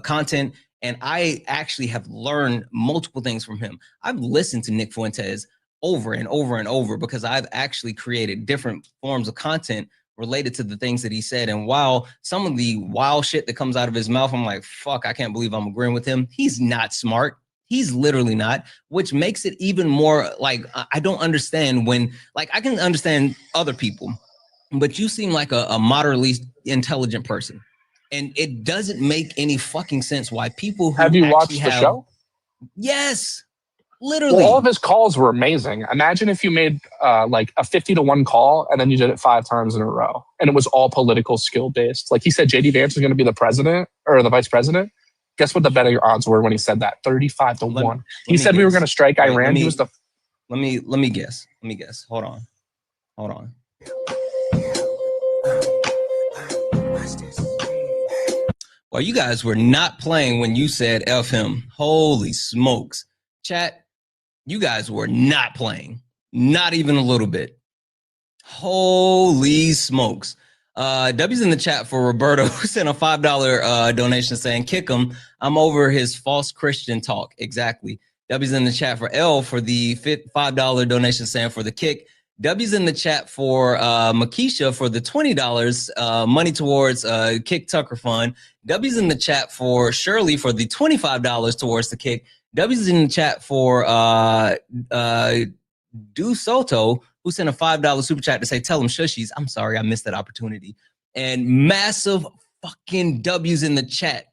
content, and I actually have learned multiple things from him. I've listened to Nick Fuentes over and over and over because I've actually created different forms of content related to the things that he said. And while some of the wild shit that comes out of his mouth, I'm like, fuck, I can't believe I'm agreeing with him. He's not smart. He's literally not, which makes it even more like, I don't understand when, like, I can understand other people, but you seem like a moderately intelligent person. And it doesn't make any fucking sense why people who have you watched the show? Yes, literally. Well, all of his calls were amazing. Imagine if you made like a 50-1 call and then you did it 5 times in a row, and it was all political skill based. Like he said, JD Vance was going to be the president or the vice president. Guess what the betting odds were when he said that? 35-1. He said we were going to strike Iran. He was the. Let me guess. Hold on. Well, you guys were not playing when you said F him. Holy smokes. Chat, you guys were not playing. Not even a little bit. Holy smokes. W's in the chat for Roberto, who sent a $5 donation saying, kick him. I'm over his false Christian talk. Exactly. W's in the chat for L for the $5 donation saying for the kick. W's in the chat for Makisha for the $20 money towards Kick Tucker Fund. W's in the chat for Shirley for the $25 towards the kick. W's in the chat for Du Soto, who sent a $5 super chat to say, tell him shushies. I'm sorry, I missed that opportunity. And massive fucking W's in the chat.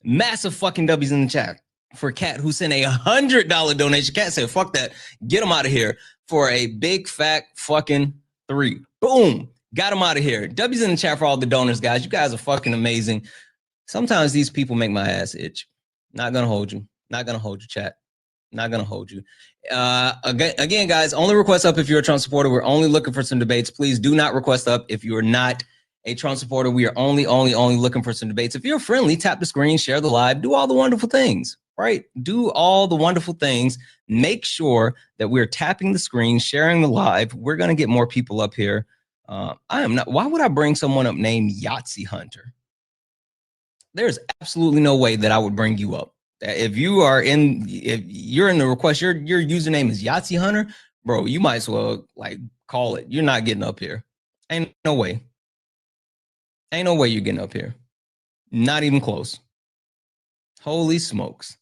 Massive fucking W's in the chat for Kat, who sent a $100 donation. Kat said, fuck that. Get him out of here for a big fat fucking 3. Boom. Got him out of here. W's in the chat for all the donors, guys. You guys are fucking amazing. Sometimes these people make my ass itch. Not gonna hold you. Not gonna hold you, chat. Not gonna hold you. Again, guys, only request up if you're a Trump supporter. We're only looking for some debates. Please do not request up if you're not a Trump supporter. We are only looking for some debates. If you're friendly, tap the screen, share the live, do all the wonderful things, right? Do all the wonderful things. Make sure that we're tapping the screen, sharing the live. We're gonna get more people up here. I am not. Why would I bring someone up named Yahtzee Hunter? There's absolutely no way that I would bring you up. If you're in the request, your username is Yahtzee Hunter, bro, you might as well like call it. You're not getting up here. Ain't no way. Ain't no way you're getting up here. Not even close. Holy smokes.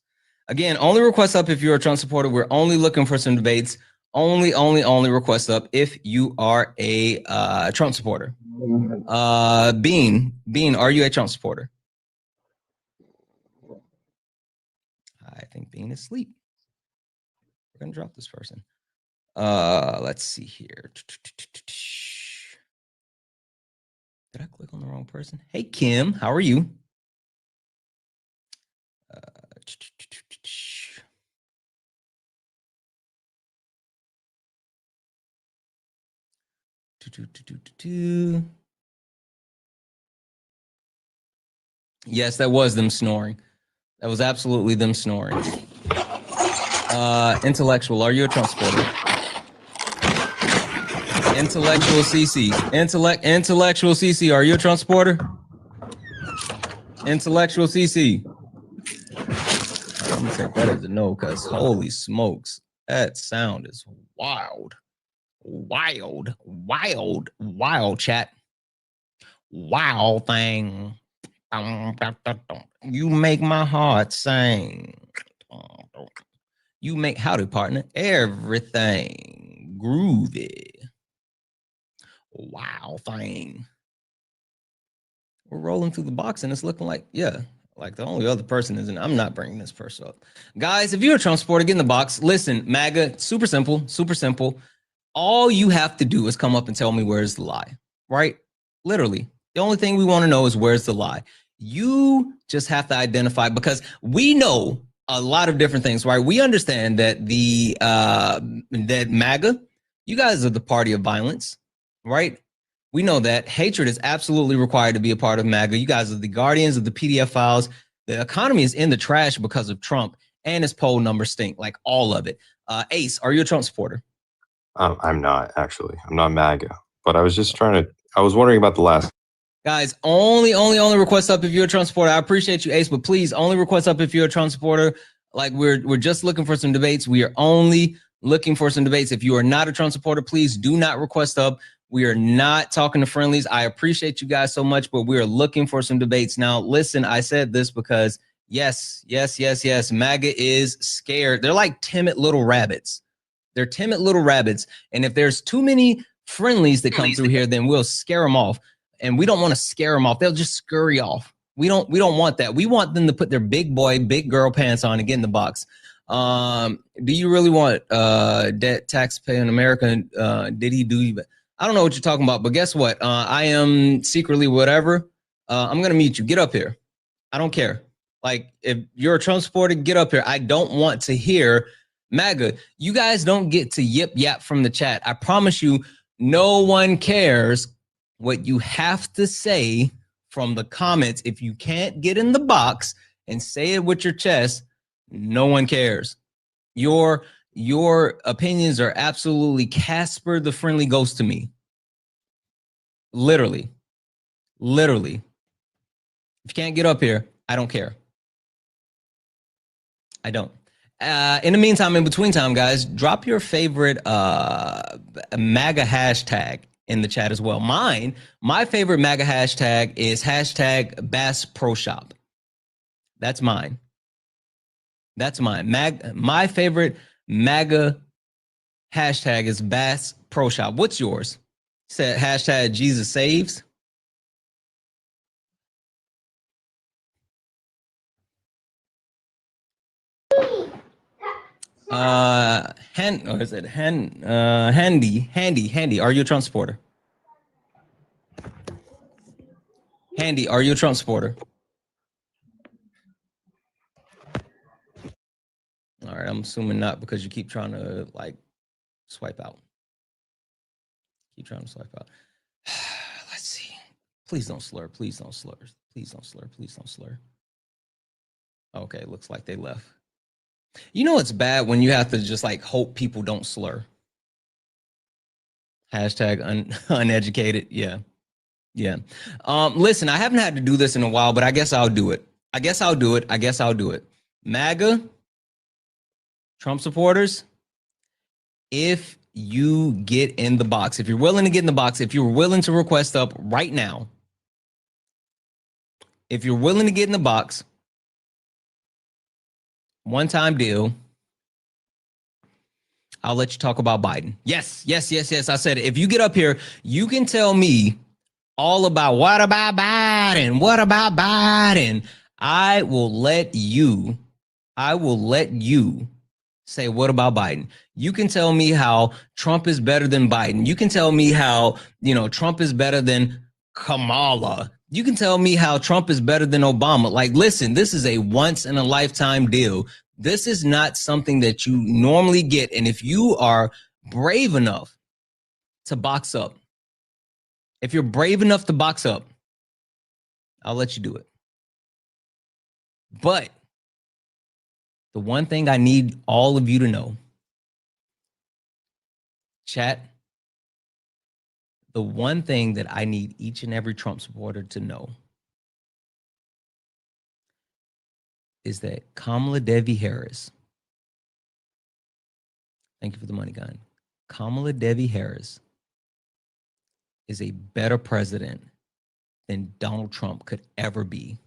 Again, only request up if you're a Trump supporter. We're only looking for some debates. Only request up if you are a Trump supporter. Bean, are you a Trump supporter? I think Bean is asleep. We're gonna drop this person. Let's see here. Did I click on the wrong person? Hey Kim, how are you? Yes, that was them snoring. That was absolutely them snoring. Intellectual, are you a Trump supporter? Intellectual CC. Intellectual CC, are you a Trump supporter? Intellectual CC. I'm gonna take that as a no, because holy smokes, that sound is wild. Wild, chat. Wild thing. You make my heart sing. You make, howdy partner, everything groovy. Wow thing. We're rolling through the box and it's looking like, yeah, like the only other person isn't. I'm not bringing this person up. Guys, if you're a Trump supporter, get in the box. Listen, MAGA, super simple. All you have to do is come up and tell me where's the lie, right? Literally. The only thing we want to know is where's the lie. You just have to identify, because we know a lot of different things, right? We understand that that MAGA, you guys are the party of violence, right? We know that hatred is absolutely required to be a part of MAGA. You guys are the guardians of the PDF files. The economy is in the trash because of Trump, and his poll numbers stink, like all of it. Ace, are you a Trump supporter? I'm not, actually. I'm not MAGA, but I was just I was wondering about the last. Guys, only request up if you're a Trump supporter. I appreciate you, Ace, but please only request up if you're a Trump supporter. Like we're just looking for some debates. We are only looking for some debates. If you are not a Trump supporter, please do not request up. We are not talking to friendlies. I appreciate you guys so much, but we are looking for some debates. Now, listen, I said this because yes, MAGA is scared. They're like timid little rabbits. They're timid little rabbits. And if there's too many friendlies that come through here, then we'll scare them off. And we don't want to scare them off. They'll just scurry off. We don't want that. We want them to put their big boy, big girl pants on and get in the box. Do you really want debt taxpayer in America? Did he do? I don't know what you're talking about, but guess what? I am secretly whatever. I'm gonna mute you. Get up here. I don't care. Like, if you're a Trump supporter, get up here. I don't want to hear MAGA. You guys don't get to yip yap from the chat. I promise you, no one cares what you have to say from the comments. If you can't get in the box and say it with your chest, no one cares. Your opinions are absolutely Casper the Friendly Ghost to me. Literally. If you can't get up here, I don't care. I don't. In the meantime, in between time, guys, drop your favorite MAGA hashtag in the chat as well. My favorite MAGA hashtag is hashtag Bass Pro Shop. That's mine. My favorite MAGA hashtag is Bass Pro Shop. What's yours? Said hashtag Jesus Saves. Handy. Are you a Trump supporter? Handy, are you a Trump supporter? All right, I'm assuming not, because you keep trying to like swipe out. Keep trying to swipe out. Let's see. Please don't slur. Please don't slur. Please don't slur. Please don't slur. Okay, looks like they left. You know it's bad when you have to just like hope people don't slur. Hashtag uneducated. Yeah. Listen, I haven't had to do this in a while, but I guess I'll do it. MAGA, Trump supporters, if you get in the box, if you're willing to get in the box, if you're willing to request up right now, if you're willing to get in the box, one-time deal, I'll let you talk about Biden. Yes. I said it. If you get up here, you can tell me all about what about Biden? I will let you say, what about Biden? You can tell me how Trump is better than Biden. You can tell me how, Trump is better than Kamala. You can tell me how Trump is better than Obama. Like, listen, this is a once in a lifetime deal. This is not something that you normally get. And if you are brave enough to box up, I'll let you do it. But the one thing I need all of you to know, chat, the one thing that I need each and every Trump supporter to know is that Kamala Devi Harris, thank you for the money, gun. Kamala Devi Harris is a better president than Donald Trump could ever be.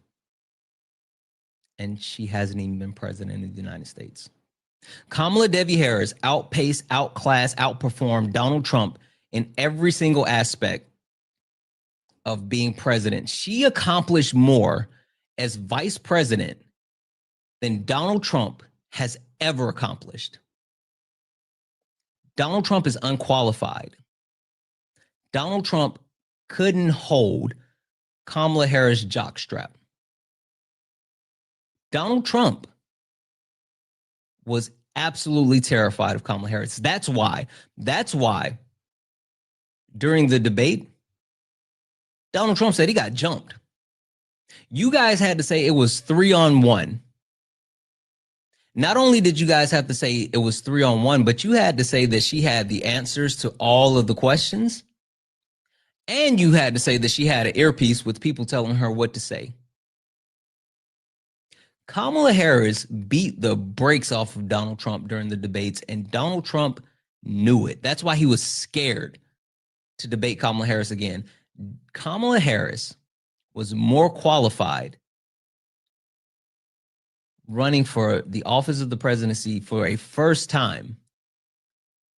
And she hasn't even been president of the United States. Kamala Devi Harris outpaced, outclassed, outperformed Donald Trump in every single aspect of being president. She accomplished more as vice president than Donald Trump has ever accomplished. Donald Trump is unqualified. Donald Trump couldn't hold Kamala Harris' jockstrap. Donald Trump was absolutely terrified of Kamala Harris. That's why during the debate, Donald Trump said he got jumped. You guys had to say it was 3-on-1. Not only did you guys have to say it was 3-on-1, but you had to say that she had the answers to all of the questions. And you had to say that she had an earpiece with people telling her what to say. Kamala Harris beat the brakes off of Donald Trump during the debates, and Donald Trump knew it. That's why he was scared. to debate Kamala Harris again. Kamala Harris was more qualified running for the office of the presidency for a first time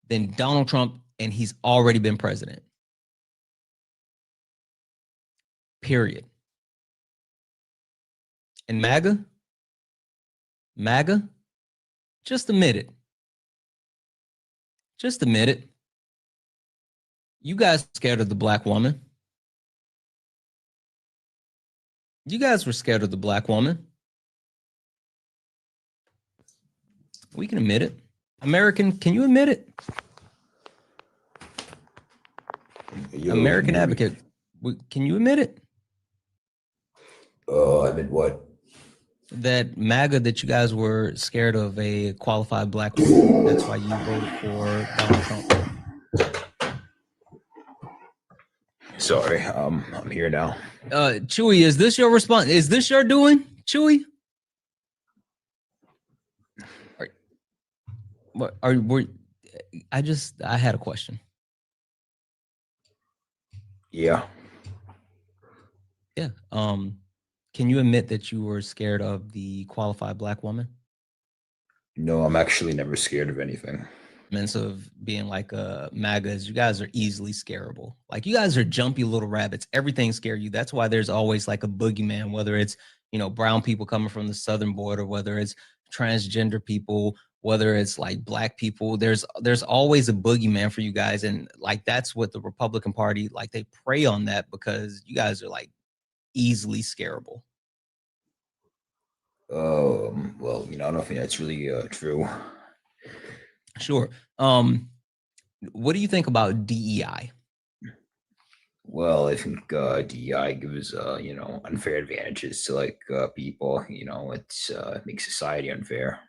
than Donald Trump, and he's already been president. Period. And MAGA, just admit it. Just admit it. You guys were scared of the black woman. You guys were scared of the black woman. We can admit it. American, can you admit it? American advocate, can you admit it? Admit what? That MAGA, that you guys were scared of a qualified black woman. That's why you voted for Donald Trump. Sorry, I'm here now. Chewy, is this your response? Is this your doing, Chewy? I had a question. Yeah. Yeah. Can you admit that you were scared of the qualified black woman? No, I'm actually never scared of anything. Means of being like MAGAs, you guys are easily scarable. Like, you guys are jumpy little rabbits. Everything scare you. That's why there's always like a boogeyman, whether it's, you know, brown people coming from the southern border, whether it's transgender people, whether it's like black people. There's always a boogeyman for you guys. And like, that's what the Republican Party, like, they prey on that because you guys are like easily scarable. Well, you know, I don't think that's really true. Sure. What do you think about DEI? Well, I think DEI gives you know, unfair advantages to like people. You know, it makes society unfair.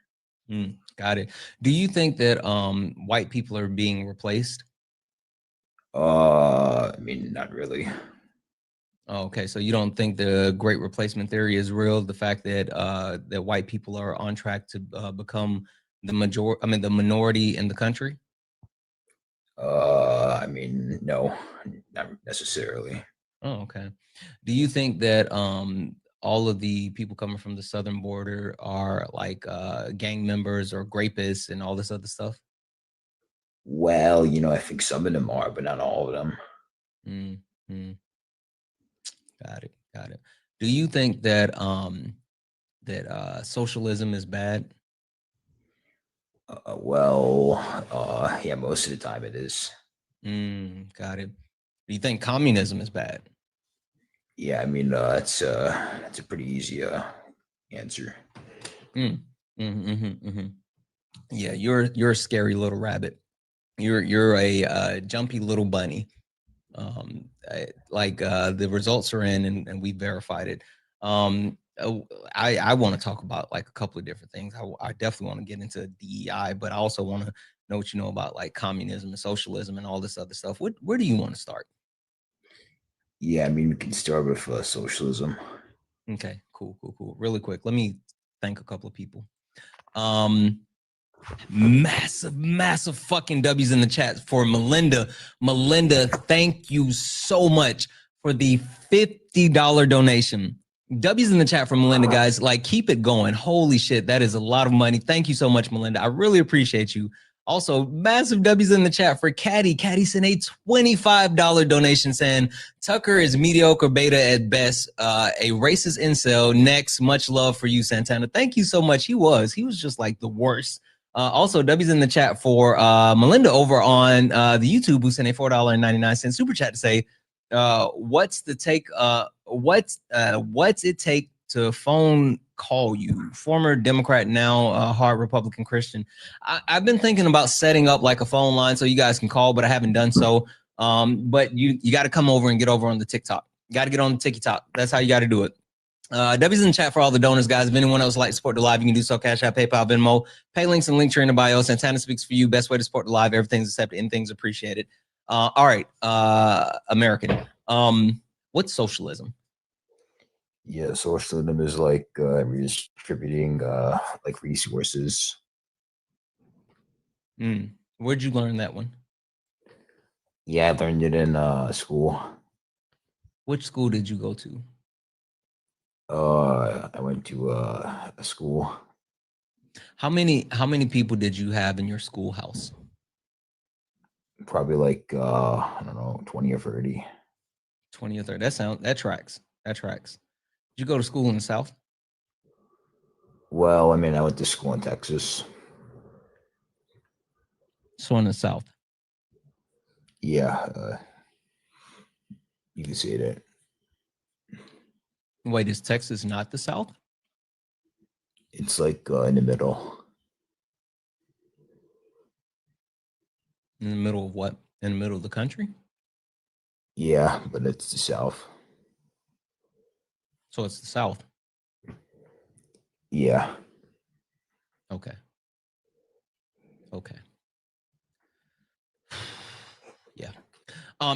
Got it. Do you think that white people are being replaced? I mean, not really. Oh, okay, so you don't think the Great Replacement theory is real? The fact that that white people are on track to become the minority in the country? I mean, no, not necessarily. Oh, okay. Do you think that all of the people coming from the southern border are like gang members or grapists and all this other stuff? Well, you know, I think some of them are, but not all of them. Mm-hmm. Got it. Got it. Do you think that socialism is bad? Yeah, most of the time it is. Got it. Do you think communism is bad? Yeah, I mean, that's a pretty easy answer. Yeah, you're a scary little rabbit. You're a jumpy little bunny. The results are in, and we verified it. I want to talk about like a couple of different things. I definitely want to get into DEI, but I also want to know what you know about like communism and socialism and all this other stuff. Where do you want to start? Yeah, I mean, we can start with socialism. Okay, cool. Really quick, let me thank a couple of people. Massive fucking W's in the chat for Melinda. Melinda, thank you so much for the $50 donation. W's in the chat for Melinda, guys. Like, keep it going. Holy shit, that is a lot of money. Thank you so much, Melinda. I really appreciate you. Also, massive W's in the chat for Caddy. Caddy sent a $25 donation saying, Tucker is mediocre beta at best, a racist incel. Next, much love for you, Santana. Thank you so much. He was just like the worst. Also, W's in the chat for Melinda over on the YouTube, who sent a $4.99 super chat to say, what's it take to phone call you? Former Democrat, now hard Republican Christian. I've been thinking about setting up like a phone line so you guys can call, but I haven't done so. But you got to come over and get over on the TikTok. Got to get on the TikTok. That's how you got to do it. W's in the chat for all the donors, guys. If anyone else would like to support the live, you can do so. Cash App, PayPal, Venmo, pay links and link tree in the bio. Santana speaks for you. Best way to support the live. Everything's accepted. Anything's appreciated. All right, American. What's socialism? Yeah, socialism is like redistributing like resources. Where'd you learn that one? Yeah, I learned it in school. Which school did you go to? I went to a school. How many people did you have in your schoolhouse? Probably like I don't know, 20 or 30. 20 or 30. That tracks. That tracks. Did you go to school in the South? Well, I mean, I went to school in Texas. So in the South. Yeah, you can say that. Wait, is Texas not the South? It's like in the middle. In the middle of what? In the middle of the country? Yeah, but it's the South. So it's the South. Yeah. Okay. Okay. Yeah.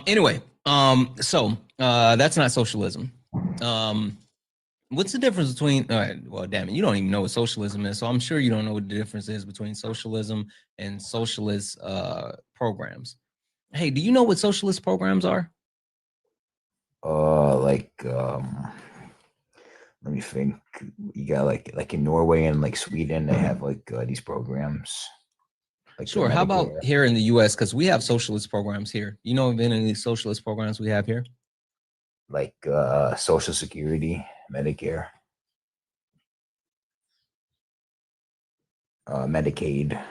Anyway, so that's not socialism. What's the difference between all right, well, damn it, you don't even know what socialism is, so I'm sure you don't know what the difference is between socialism and socialist programs. Hey, do you know what socialist programs are? Like let me think. You got like in Norway and like Sweden, they have like these programs. Like the Sure. How about Medicare. here in the US? Because we have socialist programs here. You know of any of these socialist programs we have here? Like Social Security, Medicare, Medicaid.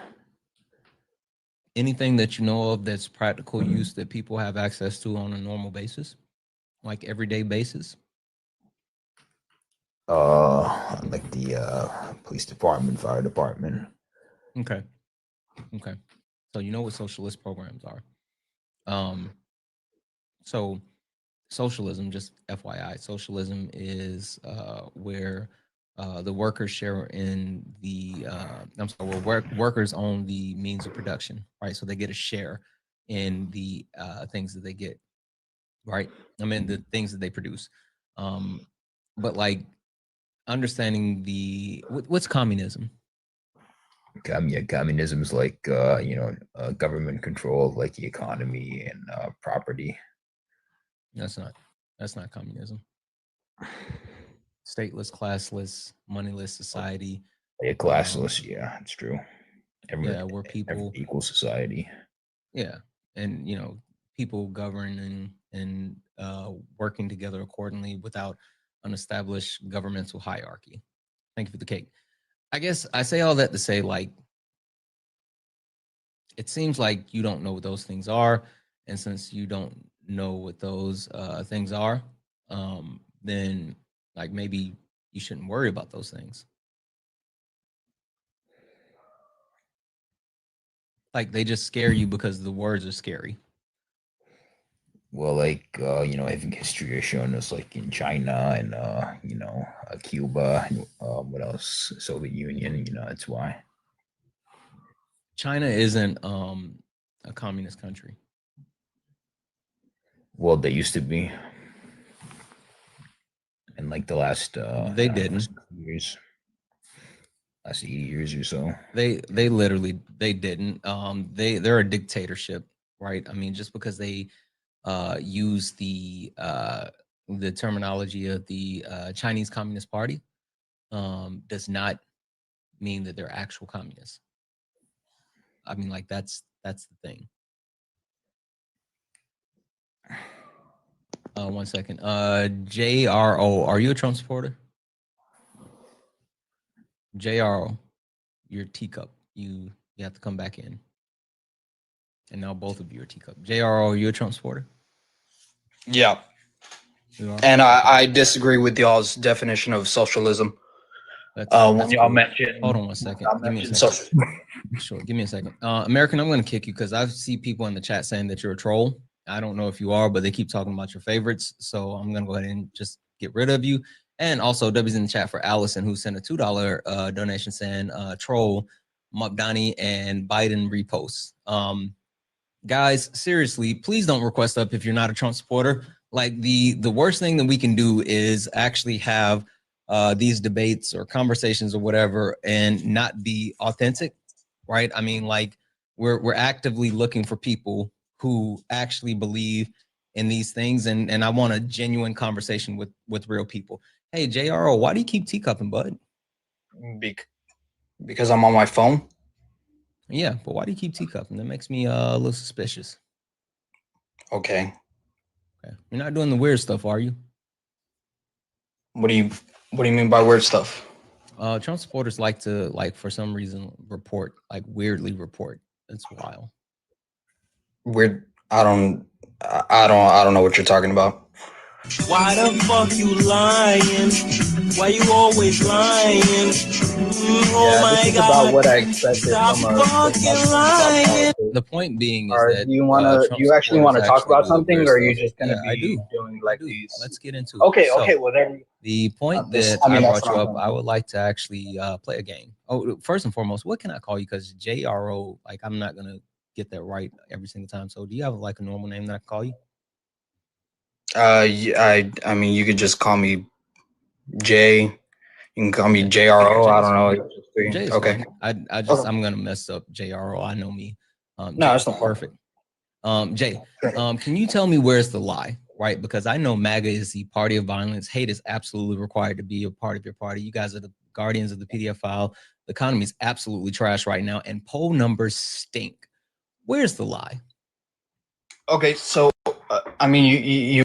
Anything that you know of that's practical use that people have access to on a normal basis, like everyday basis? Like the police department, fire department. Okay. Okay. So you know what socialist programs are. So socialism, just FYI, socialism is where the workers share in the I'm sorry, where workers own the means of production, right? So they get a share in the things that they get, right? I mean the things that they produce. But like understanding what's communism? Yeah, communism is like government control of like the economy and property. That's not communism. Stateless, classless, moneyless society. Yeah, classless. Yeah, it's true. Yeah, where people equal society. yeah, and people governing and working together accordingly without an established governmental hierarchy. Thank you for the cake. I guess I say all that to say, like, it seems like you don't know what those things are, and since you don't know what those things are, then like maybe you shouldn't worry about those things. Like they just scare you because the words are scary. Well, like I think history has shown us, like in China and Cuba, and what else? Soviet Union. That's why. China isn't a communist country. Well, they used to be, in like the last They didn't. years, last 80 years or so. They literally they didn't. They're a dictatorship, right? I mean, just because they use the terminology of the Chinese Communist Party does not mean that they're actual communists. I mean, like that's the thing. 1 second. JRO, are you a Trump supporter? JRO, your teacup. You have to come back in. And now both of you are teacup. JRO, are you a Trump supporter? Yeah. You are? And I disagree with y'all's definition of socialism. That's when y'all cool. mentioned, Hold on 1 second. Give me a second. Social. Sure. Give me a second. American, I'm going to kick you because I see people in the chat saying that you're a troll. I don't know if you are, but they keep talking about your favorites. So I'm going to go ahead and just get rid of you. And also, W's in the chat for Allison, who sent a $2 donation saying troll, Mukdani, and Biden reposts. Guys, seriously, please don't request up if you're not a Trump supporter. Like the worst thing that we can do is actually have these debates or conversations or whatever and not be authentic, right? I mean, like we're actively looking for people who actually believe in these things, and I want a genuine conversation with real people. Hey, JRO, why do you keep teacupping, bud? Because I'm on my phone. Yeah, but why do you keep teacupping? That makes me a little suspicious. Okay. Okay. You're not doing the weird stuff, are you? What do you mean by weird stuff? Trump supporters like to, like, for some reason, report, like, weirdly report. It's wild. Weird. I don't know what you're talking about. Why the fuck you lying? Why you always lying? Oh Yeah, my this is god. about what I expected Stop from a fucking lying. The point being is Or that do you actually want to talk about something, or are you just going to be doing like these? Let's get into it. Okay, So, okay. Well, then the point this- that I mean, I that's brought you what I'm up, going I to would like to actually play a game. Oh, first and foremost, what can I call you? Because JRO, like, I'm not gonna get that right every single time. So, do you have like a normal name that I can call you? I mean, you could just call me Jay. You can call me JRO. I don't know. Jay is Okay. fine. I'm gonna mess up JRO. I know me. No, Jay, that's not perfect. Jay, can you tell me where's the lie? Right, because I know MAGA is the party of violence. Hate is absolutely required to be a part of your party. You guys are the guardians of the PDF file. The economy is absolutely trash right now, and poll numbers stink. Where's the lie? Okay, so I mean, you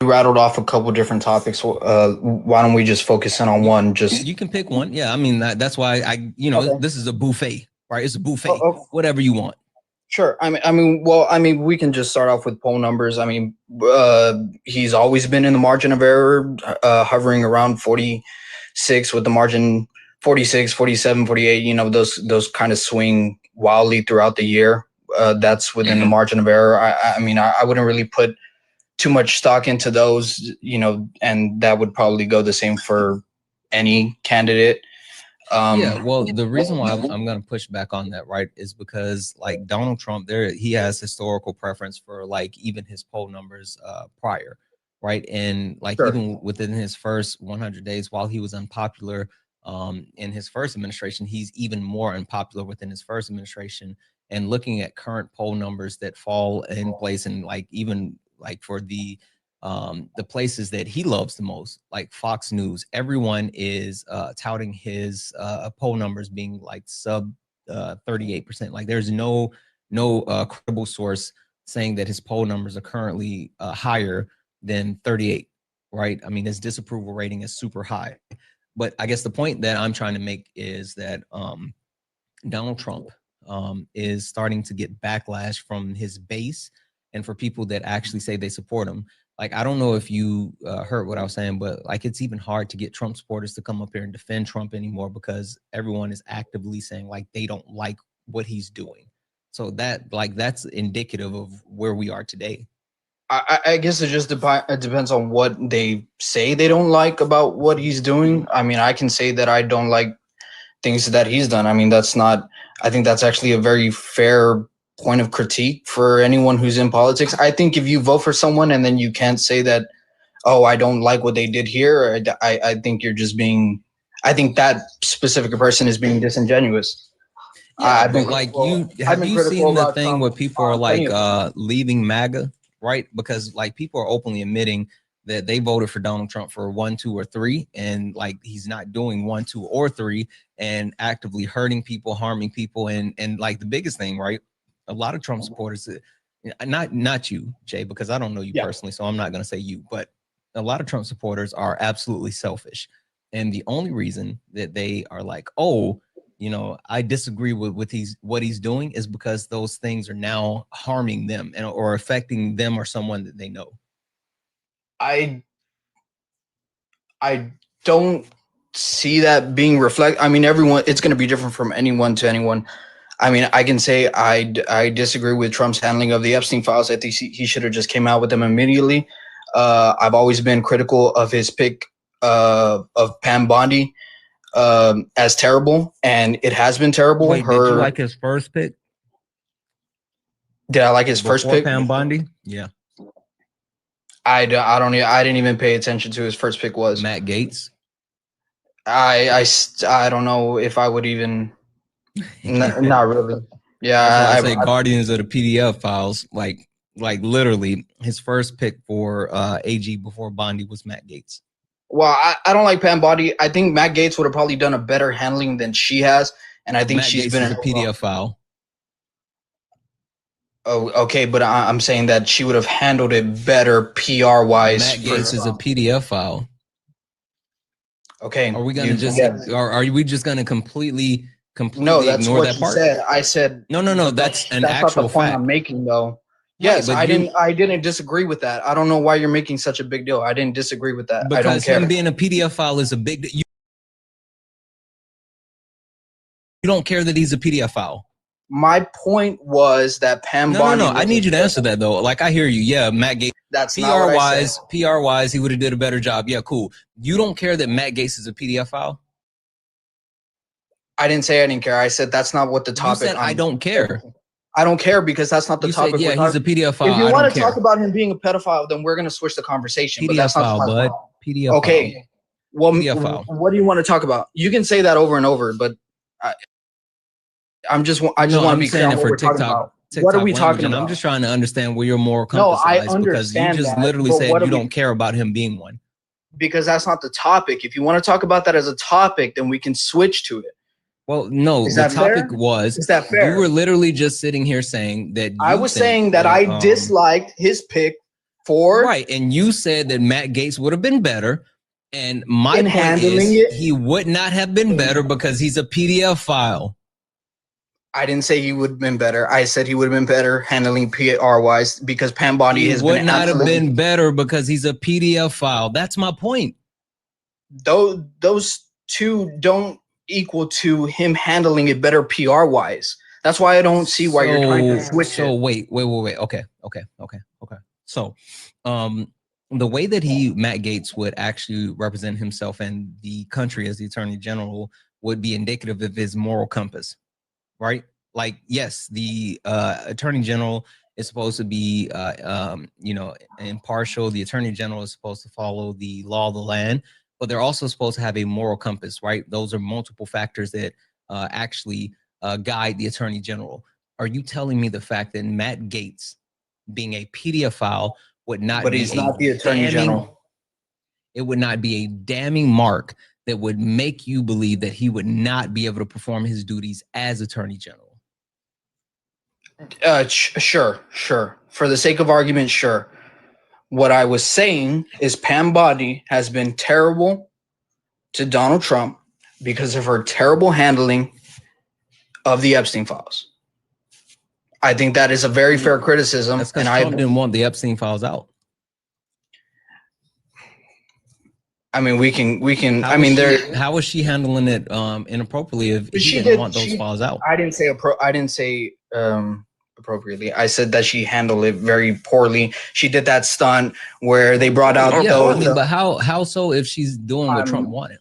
rattled off a couple different topics. Why don't we just focus in on one? Just you can pick one. Yeah, I mean that's why Okay. This is a buffet, right? It's a buffet. Whatever you want. Sure. We can just start off with poll numbers. I mean, he's always been in the margin of error, hovering around 46 with the margin 46, 47, 48. You know, those kind of swing wildly throughout the year. That's within the margin of error. I mean, I wouldn't really put too much stock into those, you know, and that would probably go the same for any candidate. Yeah, well, the reason why I'm going to push back on that, right, is because like Donald Trump, he has historical preference for like even his poll numbers prior, right, and like even within his first 100 days, while he was unpopular in his first administration, he's even more unpopular within his first administration. And looking at current poll numbers that fall in place, and like even like for the places that he loves the most, like Fox News, everyone is touting his poll numbers being like sub 38%. Like there's no credible source saying that his poll numbers are currently higher than 38, right? I mean, his disapproval rating is super high. But I guess the point that I'm trying to make is that Donald Trump is starting to get backlash from his base and for people that actually say they support him. Like, I don't know if you heard what I was saying, but like it's even hard to get Trump supporters to come up here and defend Trump anymore because everyone is actively saying like they don't like what he's doing. So that's indicative of where we are today. I guess it just depends on what they say they don't like about what he's doing. I mean, I can say that I don't like things that he's done. I mean, I think that's actually a very fair point of critique for anyone who's in politics. I think if you vote for someone and then you can't say that, oh, I don't like what they did here, I think you're just I think that specific person is being disingenuous. Yeah, but like have you seen the thing where people are like leaving MAGA, right? Because like people are openly admitting that they voted for Donald Trump for 1, 2, or 3, and like he's not doing 1, 2, or 3, and actively hurting people, harming people, and like the biggest thing, right? A lot of Trump supporters, not you, Jay, because I don't know you personally, so I'm not going to say you, but a lot of Trump supporters are absolutely selfish, and the only reason that they are like, oh, you know, I disagree with what he's doing is because those things are now harming them or affecting them or someone that they know. I don't see that being reflected. I mean, it's going to be different from anyone to anyone. I mean, I can say I disagree with Trump's handling of the Epstein files. I think he should have just came out with them immediately. I've always been critical of his pick of Pam Bondi as terrible, and it has been terrible. Wait, did you like his first pick? Did I like his first pick? Pam Bondi? Yeah. I didn't even pay attention to his first pick was Matt Gaetz. I don't know if I would even not really. Yeah, That's why I say Guardians of the PDF files. Like literally, his first pick for AG before Bondi was Matt Gaetz. Well, I don't like Pam Bondi. I think Matt Gaetz would have probably done a better handling than she has, and I think Matt she's Gaetz been is a PDF file. Oh, okay, but I'm saying that she would have handled it better PR wise. Matt Gaetz is a PDF file. Okay, are we gonna are we just gonna completely no? That's ignore what that you part? said. I said no. That's an actual not the point fact I'm making, though. Yes, but I didn't disagree with that. I don't know why you're making such a big deal. I didn't disagree with that. I don't care. Him being a PDF file is a big. You don't care that he's a PDF file. My point was that Pam Bondi. No. I need you to answer that though. Like I hear you. Yeah, Matt Gaetz. That's PR wise, he would have did a better job. Yeah, cool. You don't care that Matt Gaetz is a PDF file? I didn't say I didn't care. I said that's not what the topic. You said I don't care. I don't care because that's not the you topic. Said, yeah, he's a PDF file. If you want to talk about him being a pedophile, then we're going to switch the conversation. PDF but that's file, not bud. PDF okay. File. Well, PDF file. What do you want to talk about? You can say that over and over, but I just want to be clear on what we're talking about. What are we talking about? I'm just trying to understand where your moral compass lies. I understand because you just literally said you don't care about him being one. Because that's not the topic. If you want to talk about that as a topic, then we can switch to it. Well, no, the topic was. Is that fair? You were literally just sitting here saying that. I was saying that I disliked his pick for. Right, and you said that Matt Gaetz would have been better. And my point is, he would not have been better because he's a PDF file. I didn't say he would have been better. I said he would have been better handling PR wise because Pam Bondi has been. He would not have been better because he's a PDF file. That's my point. Those two don't equal to him handling it better PR wise. That's why I don't see why you're trying to switch it. So wait. Okay. So, the way that Matt Gaetz would actually represent himself and the country as the Attorney General would be indicative of his moral compass, right? Like, yes, the Attorney General is supposed to be, impartial. The Attorney General is supposed to follow the law of the land, but they're also supposed to have a moral compass, right? Those are multiple factors that actually guide the Attorney General. Are you telling me the fact that Matt Gaetz, being a PDF file, would not? But he's not the Attorney General. It would not be a damning mark that would make you believe that he would not be able to perform his duties as Attorney General. Sure. For the sake of argument, sure. What I was saying is Pam Bondi has been terrible to Donald Trump because of her terrible handling of the Epstein files. I think that is a very fair criticism. That's because Trump didn't want the Epstein files out. I mean, we can. How was she handling it inappropriately if she didn't want those files out? I didn't say appropriately. I said that she handled it very poorly. She did that stunt where they brought out but how so if she's doing what Trump wanted?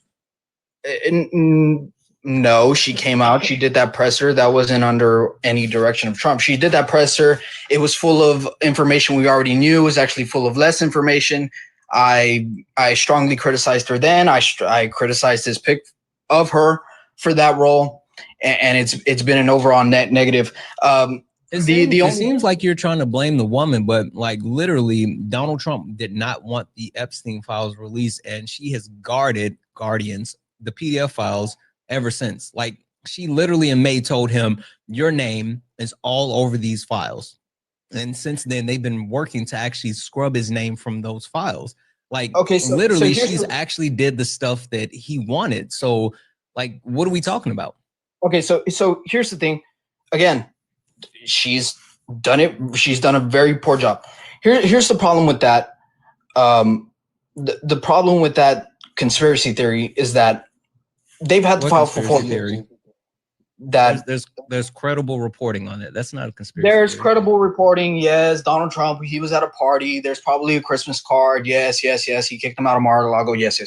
No, she came out. She did that presser. That wasn't under any direction of Trump. She did that presser. It was full of information we already knew. It was actually full of less information. I strongly criticized her then. I criticized his pick of her for that role, and it's been an overall net negative. It seems like you're trying to blame the woman, but like literally, Donald Trump did not want the Epstein files released, and she has guarded the PDF files ever since. Like she literally in May told him, your name is all over these files. And since then, they've been working to actually scrub his name from those files. Like, okay, literally, she's actually did the stuff that he wanted. So, like, what are we talking about? Okay, so here's the thing. Again, she's done it. She's done a very poor job. Here's the problem with that. The problem with that conspiracy theory is that they've had the files before. Theory? That there's credible reporting on it. That's not a conspiracy. There's credible reporting. Yes, Donald Trump, he was at a party. There's probably a Christmas card. Yes. He kicked him out of Mar-a-Lago. Yes.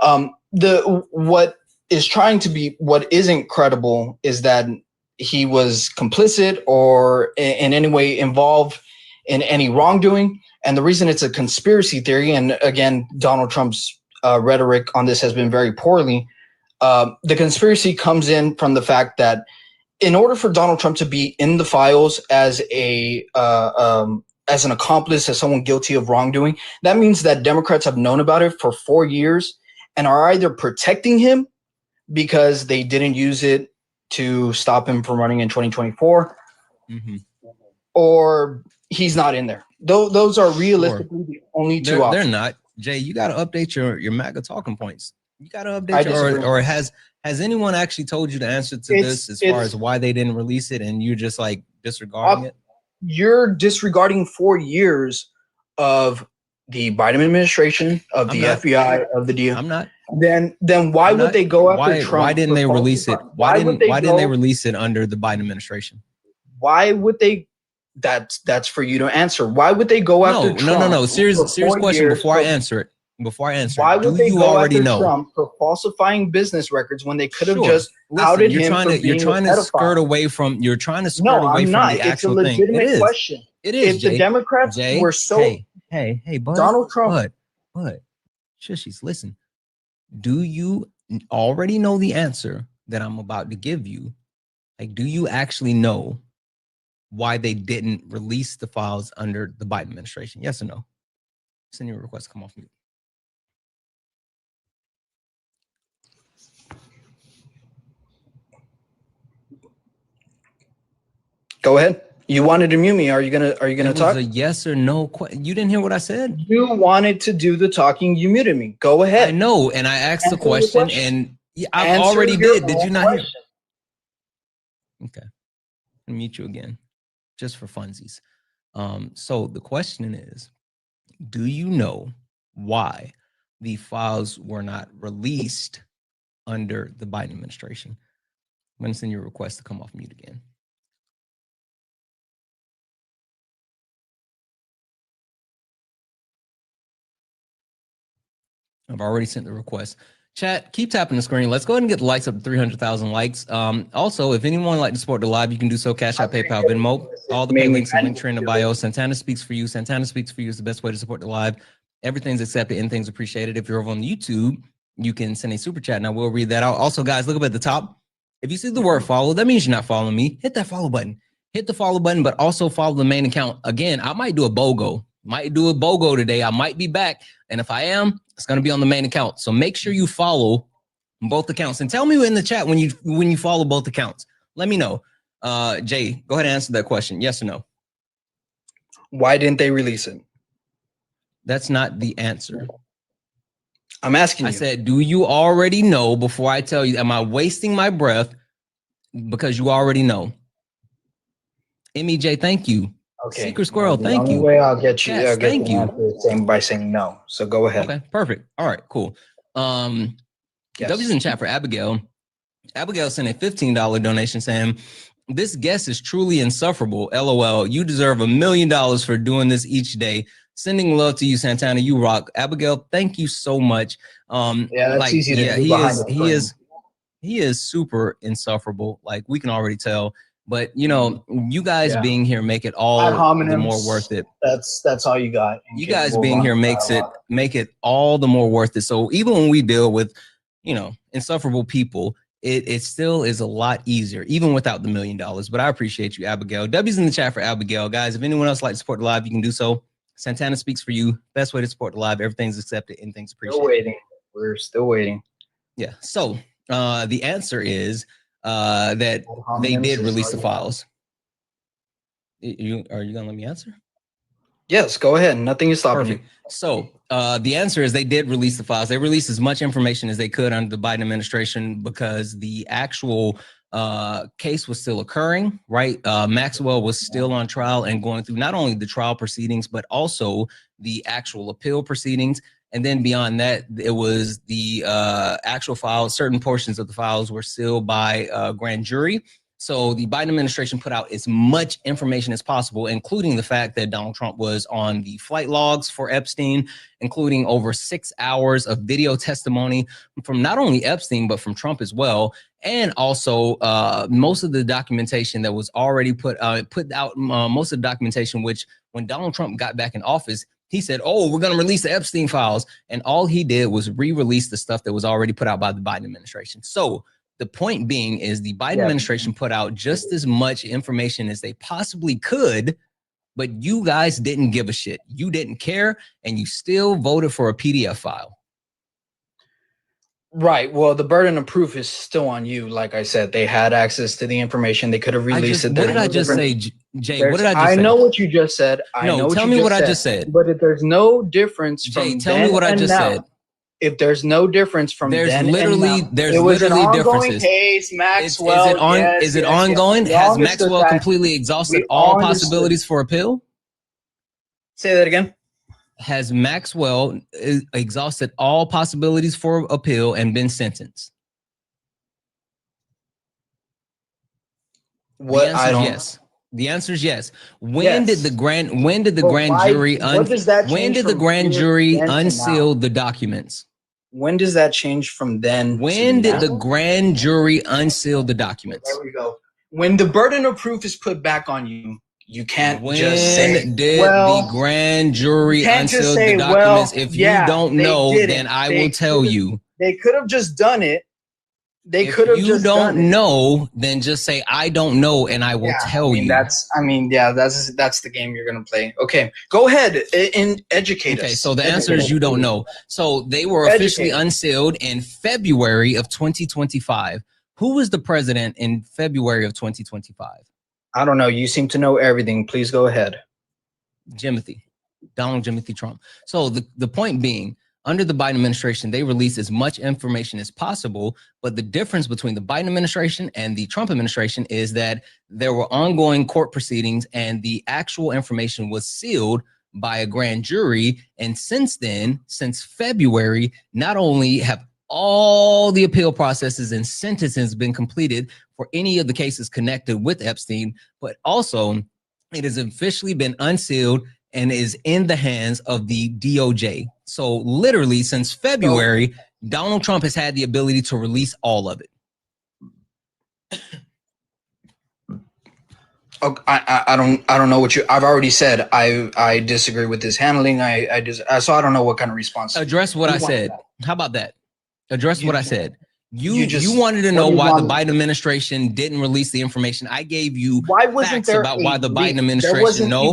What isn't credible is that he was complicit or in any way involved in any wrongdoing. And the reason it's a conspiracy theory, and again, Donald Trump's rhetoric on this has been very poorly. The conspiracy comes in from the fact that in order for Donald Trump to be in the files as as an accomplice, as someone guilty of wrongdoing, that means that Democrats have known about it for 4 years and are either protecting him because they didn't use it to stop him from running in 2024, or he's not in there. Those are realistically the only two options. They're not. Jay, you got to update your MAGA talking points. You got to update or has anyone actually told you the answer to this as far as why they didn't release it and you're just like disregarding it? You're disregarding 4 years of the Biden administration, of the FBI, of the DO. I'm not. Then why would they go after Trump? Why didn't they release it? Why didn't they release it under the Biden administration? Why would they? That's for you to answer. Why would they go after Trump? No. Serious question before I answer it. Why would they go after Trump for falsifying business records when they could have just outed him for being You're trying to skirt away from the actual thing. It's a legitimate question. It is. If the Democrats were so hey, bud, Donald Trump, but shushies, listen. Do you already know the answer that I'm about to give you? Like, do you actually know why they didn't release the files under the Biden administration? Yes or no? Send your request. Come off mute. Go ahead. You wanted to mute me. Are you gonna talk? A yes or no question. You didn't hear what I said? You wanted to do the talking. You muted me. Go ahead. I know, and I asked the question, and I already did. Did you not hear? Okay. I'll mute you again, just for funsies. So the question is, do you know why the files were not released under the Biden administration? I'm going to send you a request to come off mute again. I've already sent the request. Chat, keep tapping the screen. Let's go ahead and get the likes up to 300,000 likes. Also, if anyone would like to support the live, you can do so. Cash App, PayPal, Venmo. All the pay links and link tree in the bio. Santana Speaks For You. Santana Speaks For You is the best way to support the live. Everything's accepted. Anything's appreciated. If you're over on YouTube, you can send a super chat and I will read that out. Also, guys, look up at the top. If you see the word follow, that means you're not following me. Hit that follow button. Hit the follow button, but also follow the main account. Again, I might do a BOGO. Might do a BOGO today. I might be back. And if I am, it's going to be on the main account. So make sure you follow both accounts and tell me in the chat when you follow both accounts. Let me know. Jay, go ahead and answer that question. Yes or no? Why didn't they release it? That's not the answer. I'm asking you. I said, do you already know before I tell you? Am I wasting my breath because you already know? MEJ, thank you. Okay. Secret Squirrel, thank you. The way I'll get you, yes, thank you. By saying no. So go ahead. Okay, perfect. All right, cool. Yes. W's in chat for Abigail. Abigail sent a $15 donation saying, "This guest is truly insufferable. LOL. You deserve $1 million for doing this each day. Sending love to you, Santana. You rock." Abigail, thank you so much. Yeah, that's easy to do. He is super insufferable. Like, we can already tell. But you know, you guys being here make it all the more worth it. That's all you got. You guys being here make it all the more worth it. So even when we deal with, you know, insufferable people, it still is a lot easier, even without the $1 million. But I appreciate you, Abigail. W's in the chat for Abigail. Guys, if anyone else like to support the live, you can do so. Santana Speaks For You. Best way to support the live. Everything's accepted. Anything's appreciated. Still waiting. We're still waiting. Yeah. So the answer is that they did release the files. Are you gonna let me answer? Yes, go ahead. Nothing is stopping you. So the answer is they did release the files. They released as much information as they could under the Biden administration because the actual case was still occurring, right? Maxwell was still on trial and going through not only the trial proceedings, but also the actual appeal proceedings. And then beyond that, it was the actual files. Certain portions of the files were sealed by grand jury. So the Biden administration put out as much information as possible, including the fact that Donald Trump was on the flight logs for Epstein, including over 6 hours of video testimony from not only Epstein, but from Trump as well. And also most of the documentation that was already put out, most of the documentation, which when Donald Trump got back in office, he said, "Oh, we're going to release the Epstein files." And all he did was re-release the stuff that was already put out by the Biden administration. So The point being is the Biden administration put out just as much information as they possibly could, but you guys didn't give a shit. You didn't care, and you still voted for a PDF file. Right. Well, the burden of proof is still on you. Like I said, they had access to the information. They could have released it. What did I just say, Jay? What did I just say? I know what you just said. Tell me what I just said. But if there's no difference from tell me what I just said. If there's no difference from there's then literally and now, there's it was literally an ongoing differences. Case, Maxwell. Is it ongoing? Has Maxwell completely exhausted all possibilities for appeal? Say that again. Has Maxwell exhausted all possibilities for appeal and been sentenced? What? The answer is yes. The answer is yes. When did the grand jury unseal the documents? When does that change from then? When did the grand jury unseal the documents? There we go. When the burden of proof is put back on you, you can't just say, when did the grand jury unseal the documents? If you don't know, then I will tell you. They could have just done it. They could have just done it. If you don't know, then just say, I don't know, and I will tell you. That's the game you're going to play. Okay, go ahead and educate us. Okay, so the answer is you don't know. So they were officially unsealed in February of 2025. Who was the president in February of 2025? I don't know. You seem to know everything. Please go ahead. Donald Jimothy Trump. So the point being, under the Biden administration, they released as much information as possible. But the difference between the Biden administration and the Trump administration is that there were ongoing court proceedings and the actual information was sealed by a grand jury. And since then, since February, not only have all the appeal processes and sentences been completed for any of the cases connected with Epstein, but also it has officially been unsealed and is in the hands of the DOJ. So literally since February, Donald Trump has had the ability to release all of it. Okay, I don't know what I've already said. I disagree with his handling. So I don't know what kind of response. Address what I said. How about that? Address what I said. You wanted to know why the Biden administration didn't release the information. I gave you facts about why the Biden administration. No.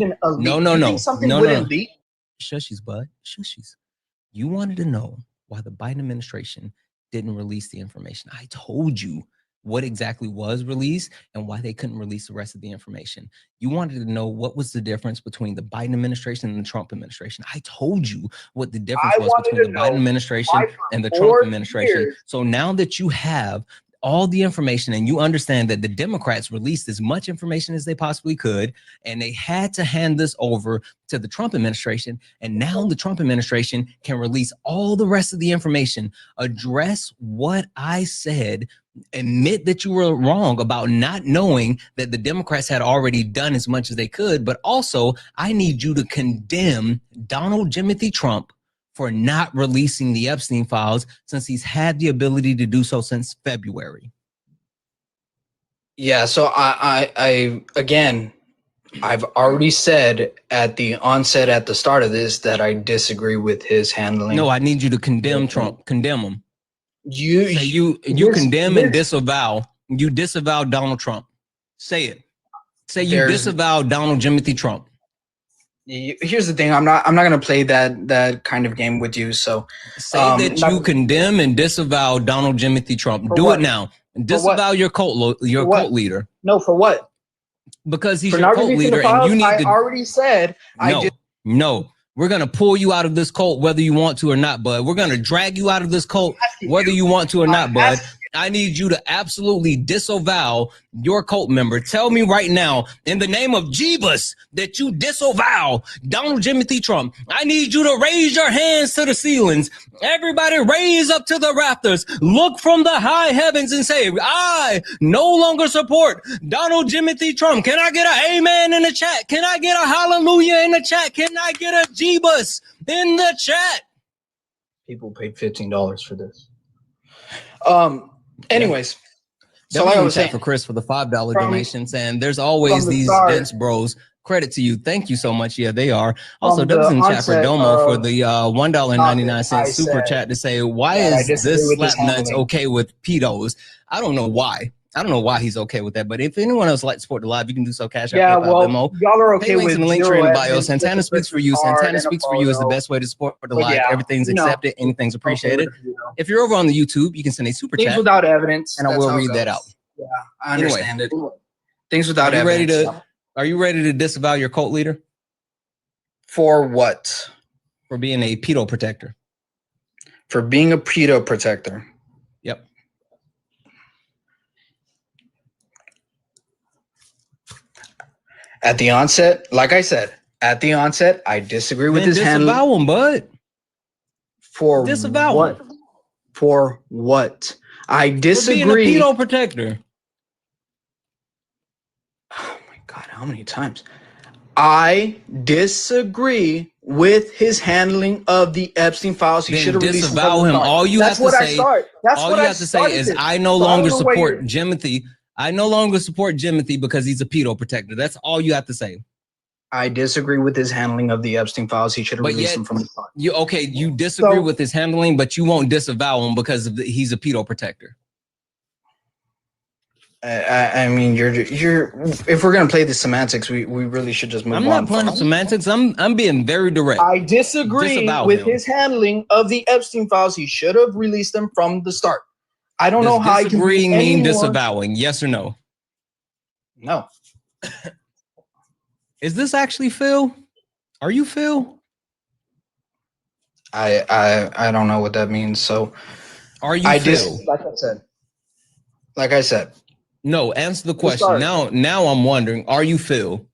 Shushies, bud. Shushies. You wanted to know why the Biden administration didn't release the information. I told you what exactly was released and why they couldn't release the rest of the information. You wanted to know what was the difference between the Biden administration and the Trump administration. I told you what the difference was between the Biden administration and the Trump administration. So now that you have all the information and you understand that the Democrats released as much information as they possibly could, and they had to hand this over to the Trump administration, and now the Trump administration can release all the rest of the information. Address what I said. Admit that you were wrong about not knowing that the Democrats had already done as much as they could, but also I need you to condemn Donald Jimothy Trump for not releasing the Epstein files since he's had the ability to do so since February. Yeah, so I again, I've already said at the onset, at the start of this, that I disagree with his handling. No, I need you to condemn Trump. Condemn him. You condemn and disavow. You disavow Donald Trump. Say it. Say you disavow Donald Jimothy Trump. Here's the thing. I'm not going to play that kind of game with you. So say that you condemn and disavow Donald Jimothy Trump. Do it now. Disavow your cult leader. No, for what? Because he's your cult leader, and you need to. I already said. No. We're going to pull you out of this cult whether you want to or not, bud. We're going to drag you out of this cult whether you want to or not, bud. I need you to absolutely disavow your cult member. Tell me right now, in the name of Jeebus, that you disavow Donald Jimothy Trump. I need you to raise your hands to the ceilings. Everybody raise up to the rafters. Look from the high heavens and say, I no longer support Donald Jimothy Trump. Can I get an amen in the chat? Can I get a hallelujah in the chat? Can I get a Jeebus in the chat? People paid $15 for this. Anyways, so like I was saying for Chris for the $5 donations, and there's always these dense bros Credit to you. Thank you so much. Yeah, they are. Also, From Dubs the in the chat for onset Domo for of the $1.99 I super said chat to say, why that I is disagree this with his slap nuts handling. okay with pedos? I don't know why. I don't know why he's okay with that. But if anyone else would like to support the live, you can do so. Cash App, Yeah, PayPal, well, Venmo. y'all are Pay okay links with in the link tree in zero the bio. evidence, just Santana a speaks for Christmas you. card Santana and a speaks for you is the photo. best way to support the But live. yeah, Everything's you know, accepted. Anything's okay appreciated. with the photo. If you're over on the YouTube, you can send a super Things chat without evidence, and I that's will how it read that goes. out. Yeah, I Anyway. understand it. Things without Are you ready evidence. to? Are you ready to disavow your cult leader For what? for being a pedo protector? For being a pedo protector. Yep. At the onset, like I said, at the onset, I disagree with Then his disavow handling. him, bud. For Disavow what? him. For what? I For being a disagree. pedo protector. Oh my God, how many times? I disagree with his handling of the Epstein files. He should Then have released them disavow from the him. start. All you That's have what to I say. start. That's All what you I have to say started is, this. I no So I don't longer know where support you're- Jimothy. I no longer support Jimothy because he's a pedo protector. That's all you have to say. I disagree with his handling of the Epstein files. He should have But released yet, them from the start. you disagree So- with his handling, but you won't disavow him because he's a pedo protector. I mean, you're. If we're gonna play the semantics, we really should just move on. I'm not playing from- semantics. I'm being very direct. I disagree Disavow with him. his handling of the Epstein files. He should have released them from the start. I don't Does know how I can disagreeing be any mean more- disavowing? Yes or no? No. Is this actually Phil? Are you Phil? I don't know what that means. So Are you Phil? Like I said, No, answer the question. start. Now I'm wondering, are you Phil?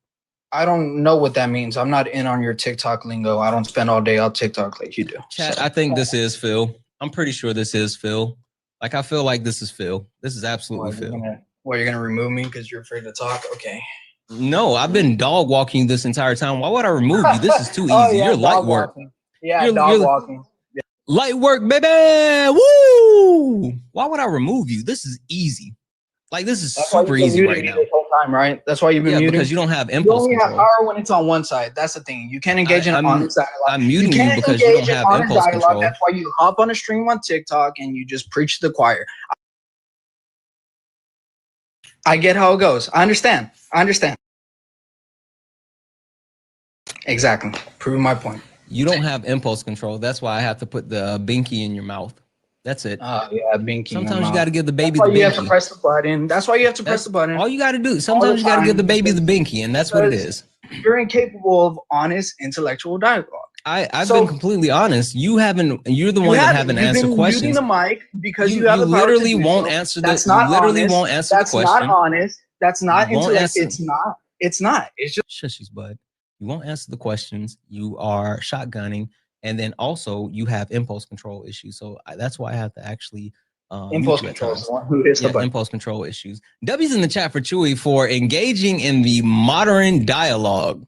I don't know what that means. I'm not in on your TikTok lingo. I don't spend all day on TikTok like you do. Chat, So, I think this is Phil. I'm pretty sure this is Phil. Like, I feel like this is Phil. This is absolutely you're Phil. gonna remove me because you're afraid to talk? Okay. No, I've been dog walking you this entire time. Why would I remove you? This is too easy. Oh, yeah, You're light dog work. walking. Yeah, You're- dog you're- walking. Light work, baby. Woo! Why would I remove you? This is easy. Like, this is That's why super you've been easy muting right me now. this whole time, right? That's why you've been Yeah, muting. because you don't have You impulse only have control. power when it's on one side. That's the thing. You can't engage in I'm- honest dialogue. I'm muting you can't because you engage don't in have honest impulse dialogue. control. That's why you hop on a stream on TikTok and you just preach to the choir. I get how it goes. I understand. Exactly. Proving my point. You don't have impulse control. That's why I have to put the binky in your mouth. That's it. Yeah, binky. Sometimes you got to give the baby That's the why you have to binky. press the button. That's why you have to press the button. All you got to do. Sometimes you got to give the baby the binky, and that's what it is. You're incapable of honest intellectual dialogue. I've So- been completely honest. You haven't. You're the one that haven't answered questions. You've been muting the mic because you, You have the power literally to do won't so. answer the. That's You not literally honest. won't answer That's the question. not honest. That's not You won't intellect. answer- It's not. It's just Shushies, bud. You won't answer the questions. You are shotgunning, and then also you have impulse control issues. So that's why I have to actually impulse mute you at control. times. Is the one who hits the Yeah, button. impulse control issues. W's in the chat for Chewy for engaging in the modern dialogue.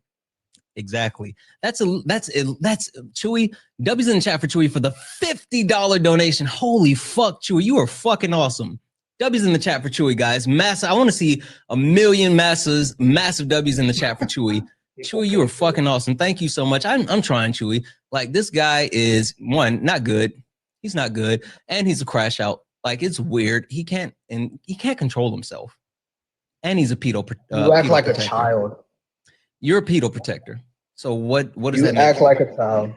Exactly. That's Chewy. W's in the chat for Chewy for the $50 donation. Holy fuck, Chewy, you are fucking awesome. W's in the chat for Chewy, guys. I want to see 1 million massive W's in the chat for Chewy. Chewy, you are fucking awesome. Thank you so much. I'm trying, Chewy. Like, this guy is one, not good. He's not good, and he's a crash out. Like, it's weird. He can't control himself, and he's a pedo. You act pedo like protector. a child. You're a pedo protector. So what does You that mean? act like a child.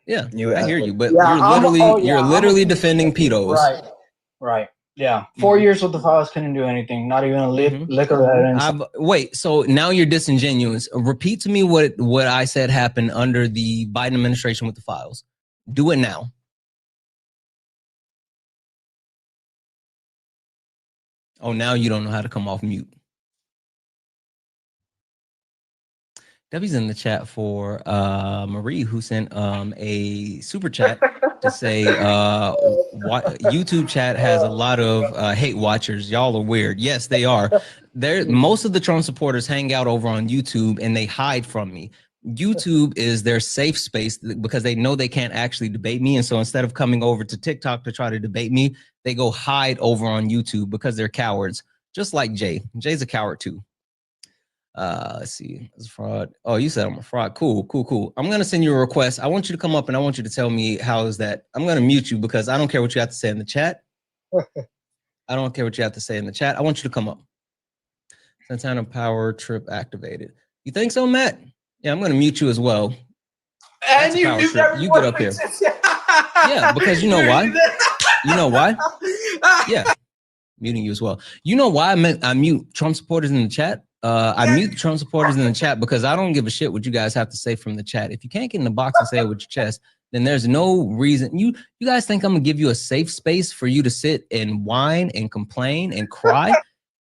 Yeah, You I act hear like- you, but Yeah, you're literally defending pedos. Right. Yeah. 4 years with the files couldn't do anything. Not even a lick of evidence. Wait, so now you're disingenuous. Repeat to me what I said happened under the Biden administration with the files. Do it now. Oh, now you don't know how to come off mute. Debbie's in the chat for Marie, who sent a super chat to say YouTube chat has a lot of hate watchers. Y'all are weird. Yes, they are. Most of the Trump supporters hang out over on YouTube and they hide from me. YouTube is their safe space because they know they can't actually debate me. And so instead of coming over to TikTok to try to debate me, they go hide over on YouTube because they're cowards, just like Jay. Jay's a coward too. Let's see. It's fraud. Oh, you said I'm a fraud. Cool. I'm gonna send you a request. I want you to come up and I want you to tell me how is that. I'm gonna mute you because I don't care what you have to say in the chat. I don't care what you have to say in the chat. I want you to come up. Santana power trip activated. You think so, Matt? Yeah, I'm gonna mute you as well. And you mute everyone. You get up here. Yeah, because you know why? You know why? Yeah, muting you as well. You know why I mute Trump supporters in the chat? I mute Trump supporters in the chat because I don't give a shit what you guys have to say from the chat. If you can't get in the box and say it with your chest, then there's no reason. You guys think I'm gonna give you a safe space for you to sit and whine and complain and cry?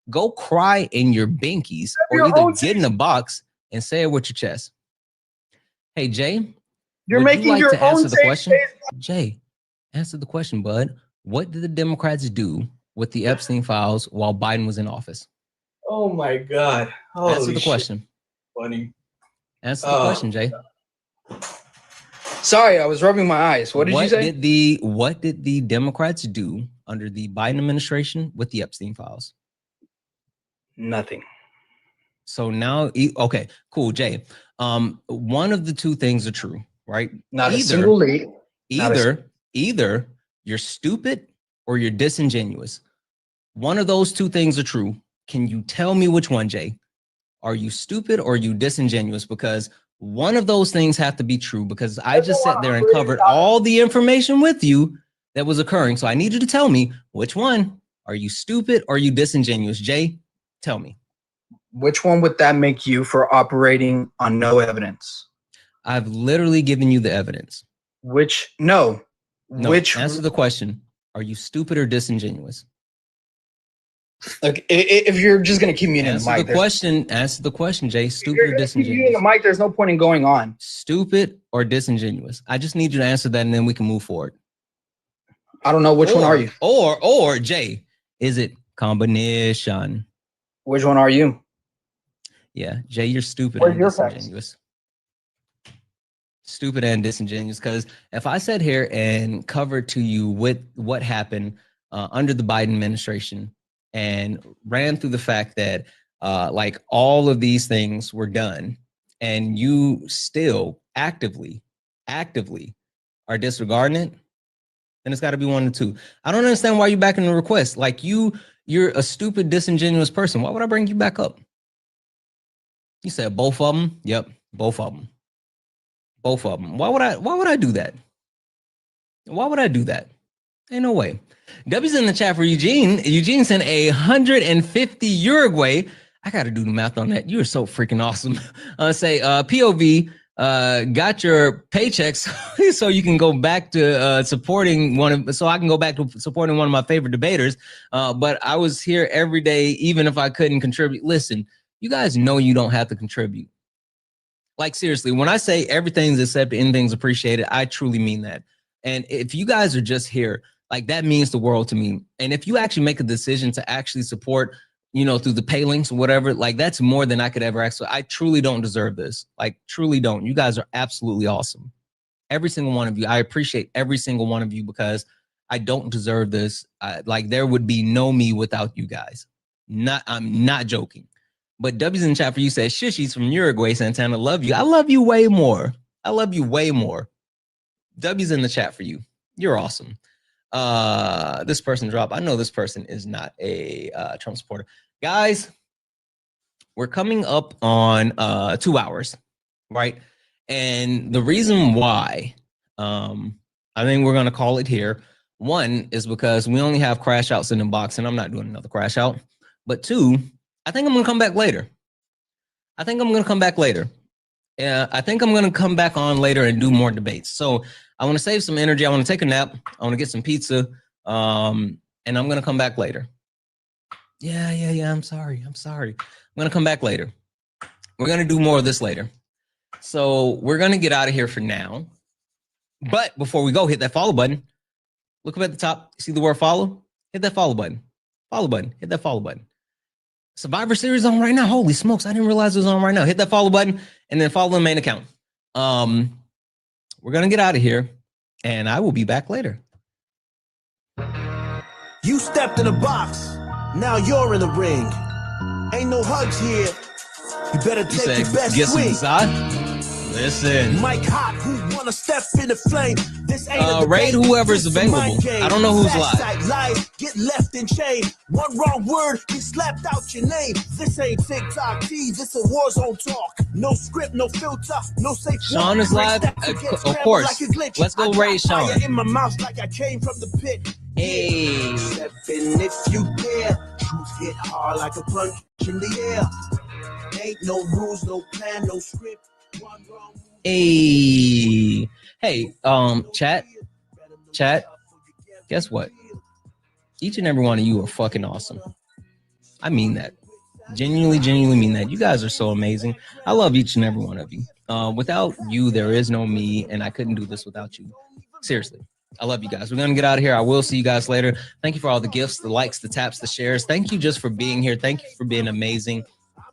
Go cry in your binkies or either get in the box and say it with your chest. Hey, Jay, you're making your own answer the question. Jay, answer the question, bud. What did the Democrats do with the Epstein files while Biden was in office? Oh my God. Holy answer the question. Funny. Answer the question, Jay. Sorry, I was rubbing my eyes. What did you say? What did the Democrats do under the Biden administration with the Epstein files? Nothing. So now, okay, cool, Jay. One of the two things are true, right? Not a single lead. Either you're stupid or you're disingenuous. One of those two things are true. Can you tell me which one, Jay? Are you stupid or are you disingenuous? Because one of those things have to be true because I just sat there and covered all the information with you that was occurring. So I need you to tell me which one. Are you stupid or are you disingenuous? Jay, tell me. Which one would that make you for operating on no evidence? I've literally given you the evidence. No. Answer the question. Are you stupid or disingenuous? Look, if you're just gonna keep muting the mic, answer the question, Jay. Stupid or disingenuous? Muting the mic, there's no point in going on. Stupid or disingenuous? I just need you to answer that, and then we can move forward. I don't know which one are you. Or Jay, is it combination? Which one are you? Yeah, Jay, you're stupid and disingenuous. Stupid and disingenuous. Because if I sat here and covered to you with what happened under the Biden administration and ran through the fact that like all of these things were done and you still actively are disregarding it, then it's got to be one of the two. I don't understand why you're backing the request. Like you're a stupid, disingenuous person. Why would I bring you back up? You said both of them? Yep, both of them. Both of them. Why would I do that? Why would I do that? Ain't no way. W's in the chat for Eugene. Eugene sent 150 Uruguay. I got to do the math on that. You're so freaking awesome. Say POV got your paychecks so you can go back to supporting so I can go back to supporting one of my favorite debaters. But I was here every day, even if I couldn't contribute. Listen, you guys know you don't have to contribute. Like seriously, when I say everything's accepted, anything's appreciated, I truly mean that. And if you guys are just here, like that means the world to me. And if you actually make a decision to actually support, you know, through the pay links or whatever, like that's more than I could ever ask. So I truly don't deserve this. Like truly don't. You guys are absolutely awesome. Every single one of you. I appreciate every single one of you because I don't deserve this. Like there would be no me without you guys. I'm not joking. But W's in the chat for you said, Shishi's from Uruguay, Santana, love you. I love you way more. I love you way more. W's in the chat for you. You're awesome. This person dropped. I know this person is not a Trump supporter. Guys, we're coming up on 2 hours, right? And the reason why I think we're going to call it here, one is because we only have crash outs in the box, and I'm not doing another crash out. But two, I think I'm going to come back later. I think I'm going to come back later on later and do more debates. So I want to save some energy. I want to take a nap. I want to get some pizza. And I'm going to come back later. Yeah. I'm sorry. I'm going to come back later. We're going to do more of this later. So we're going to get out of here for now. But before we go, hit that follow button. Look up at the top. See the word follow? Hit that follow button. Follow button. Hit that follow button. Survivor Series on right now. Holy smokes. I didn't realize it was on right now. Hit that follow button and then follow the main account. We're going to get out of here and I will be back later. You stepped in the box. Now you're in the ring. Ain't no hugs here. You better You take said, your best get some swing. Zod? Listen. Mike Hot, who wanna step in the flame? This ain't a Raid debate, whoever's this a mind available. game. I don't know who's Fast live. type lies get left in chain. One wrong word, get slapped out your name. This ain't TikTok T, this a war zone talk. No script, no filter, no safe Sean walk. is live? Break steps and get Of scrambled course. like a glitch. Let's go I got raid Sean. fire in my mouth like I came from the pit. Hey. Stepping if you dare. Truth hit hard like a punch in the air. Ain't no rules, no plan, no script. One wrong move. Hey. Hey, chat. Guess what? Each and every one of you are fucking awesome. I mean that. Genuinely mean that. You guys are so amazing. I love each and every one of you. Without you, there is no me, and I couldn't do this without you. Seriously. I love you guys. We're going to get out of here. I will see you guys later. Thank you for all the gifts, the likes, the taps, the shares. Thank you just for being here. Thank you for being amazing.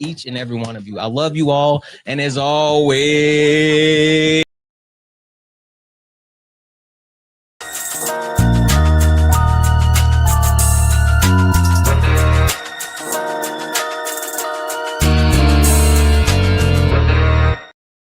Each and every one of you. I love you all. And as always...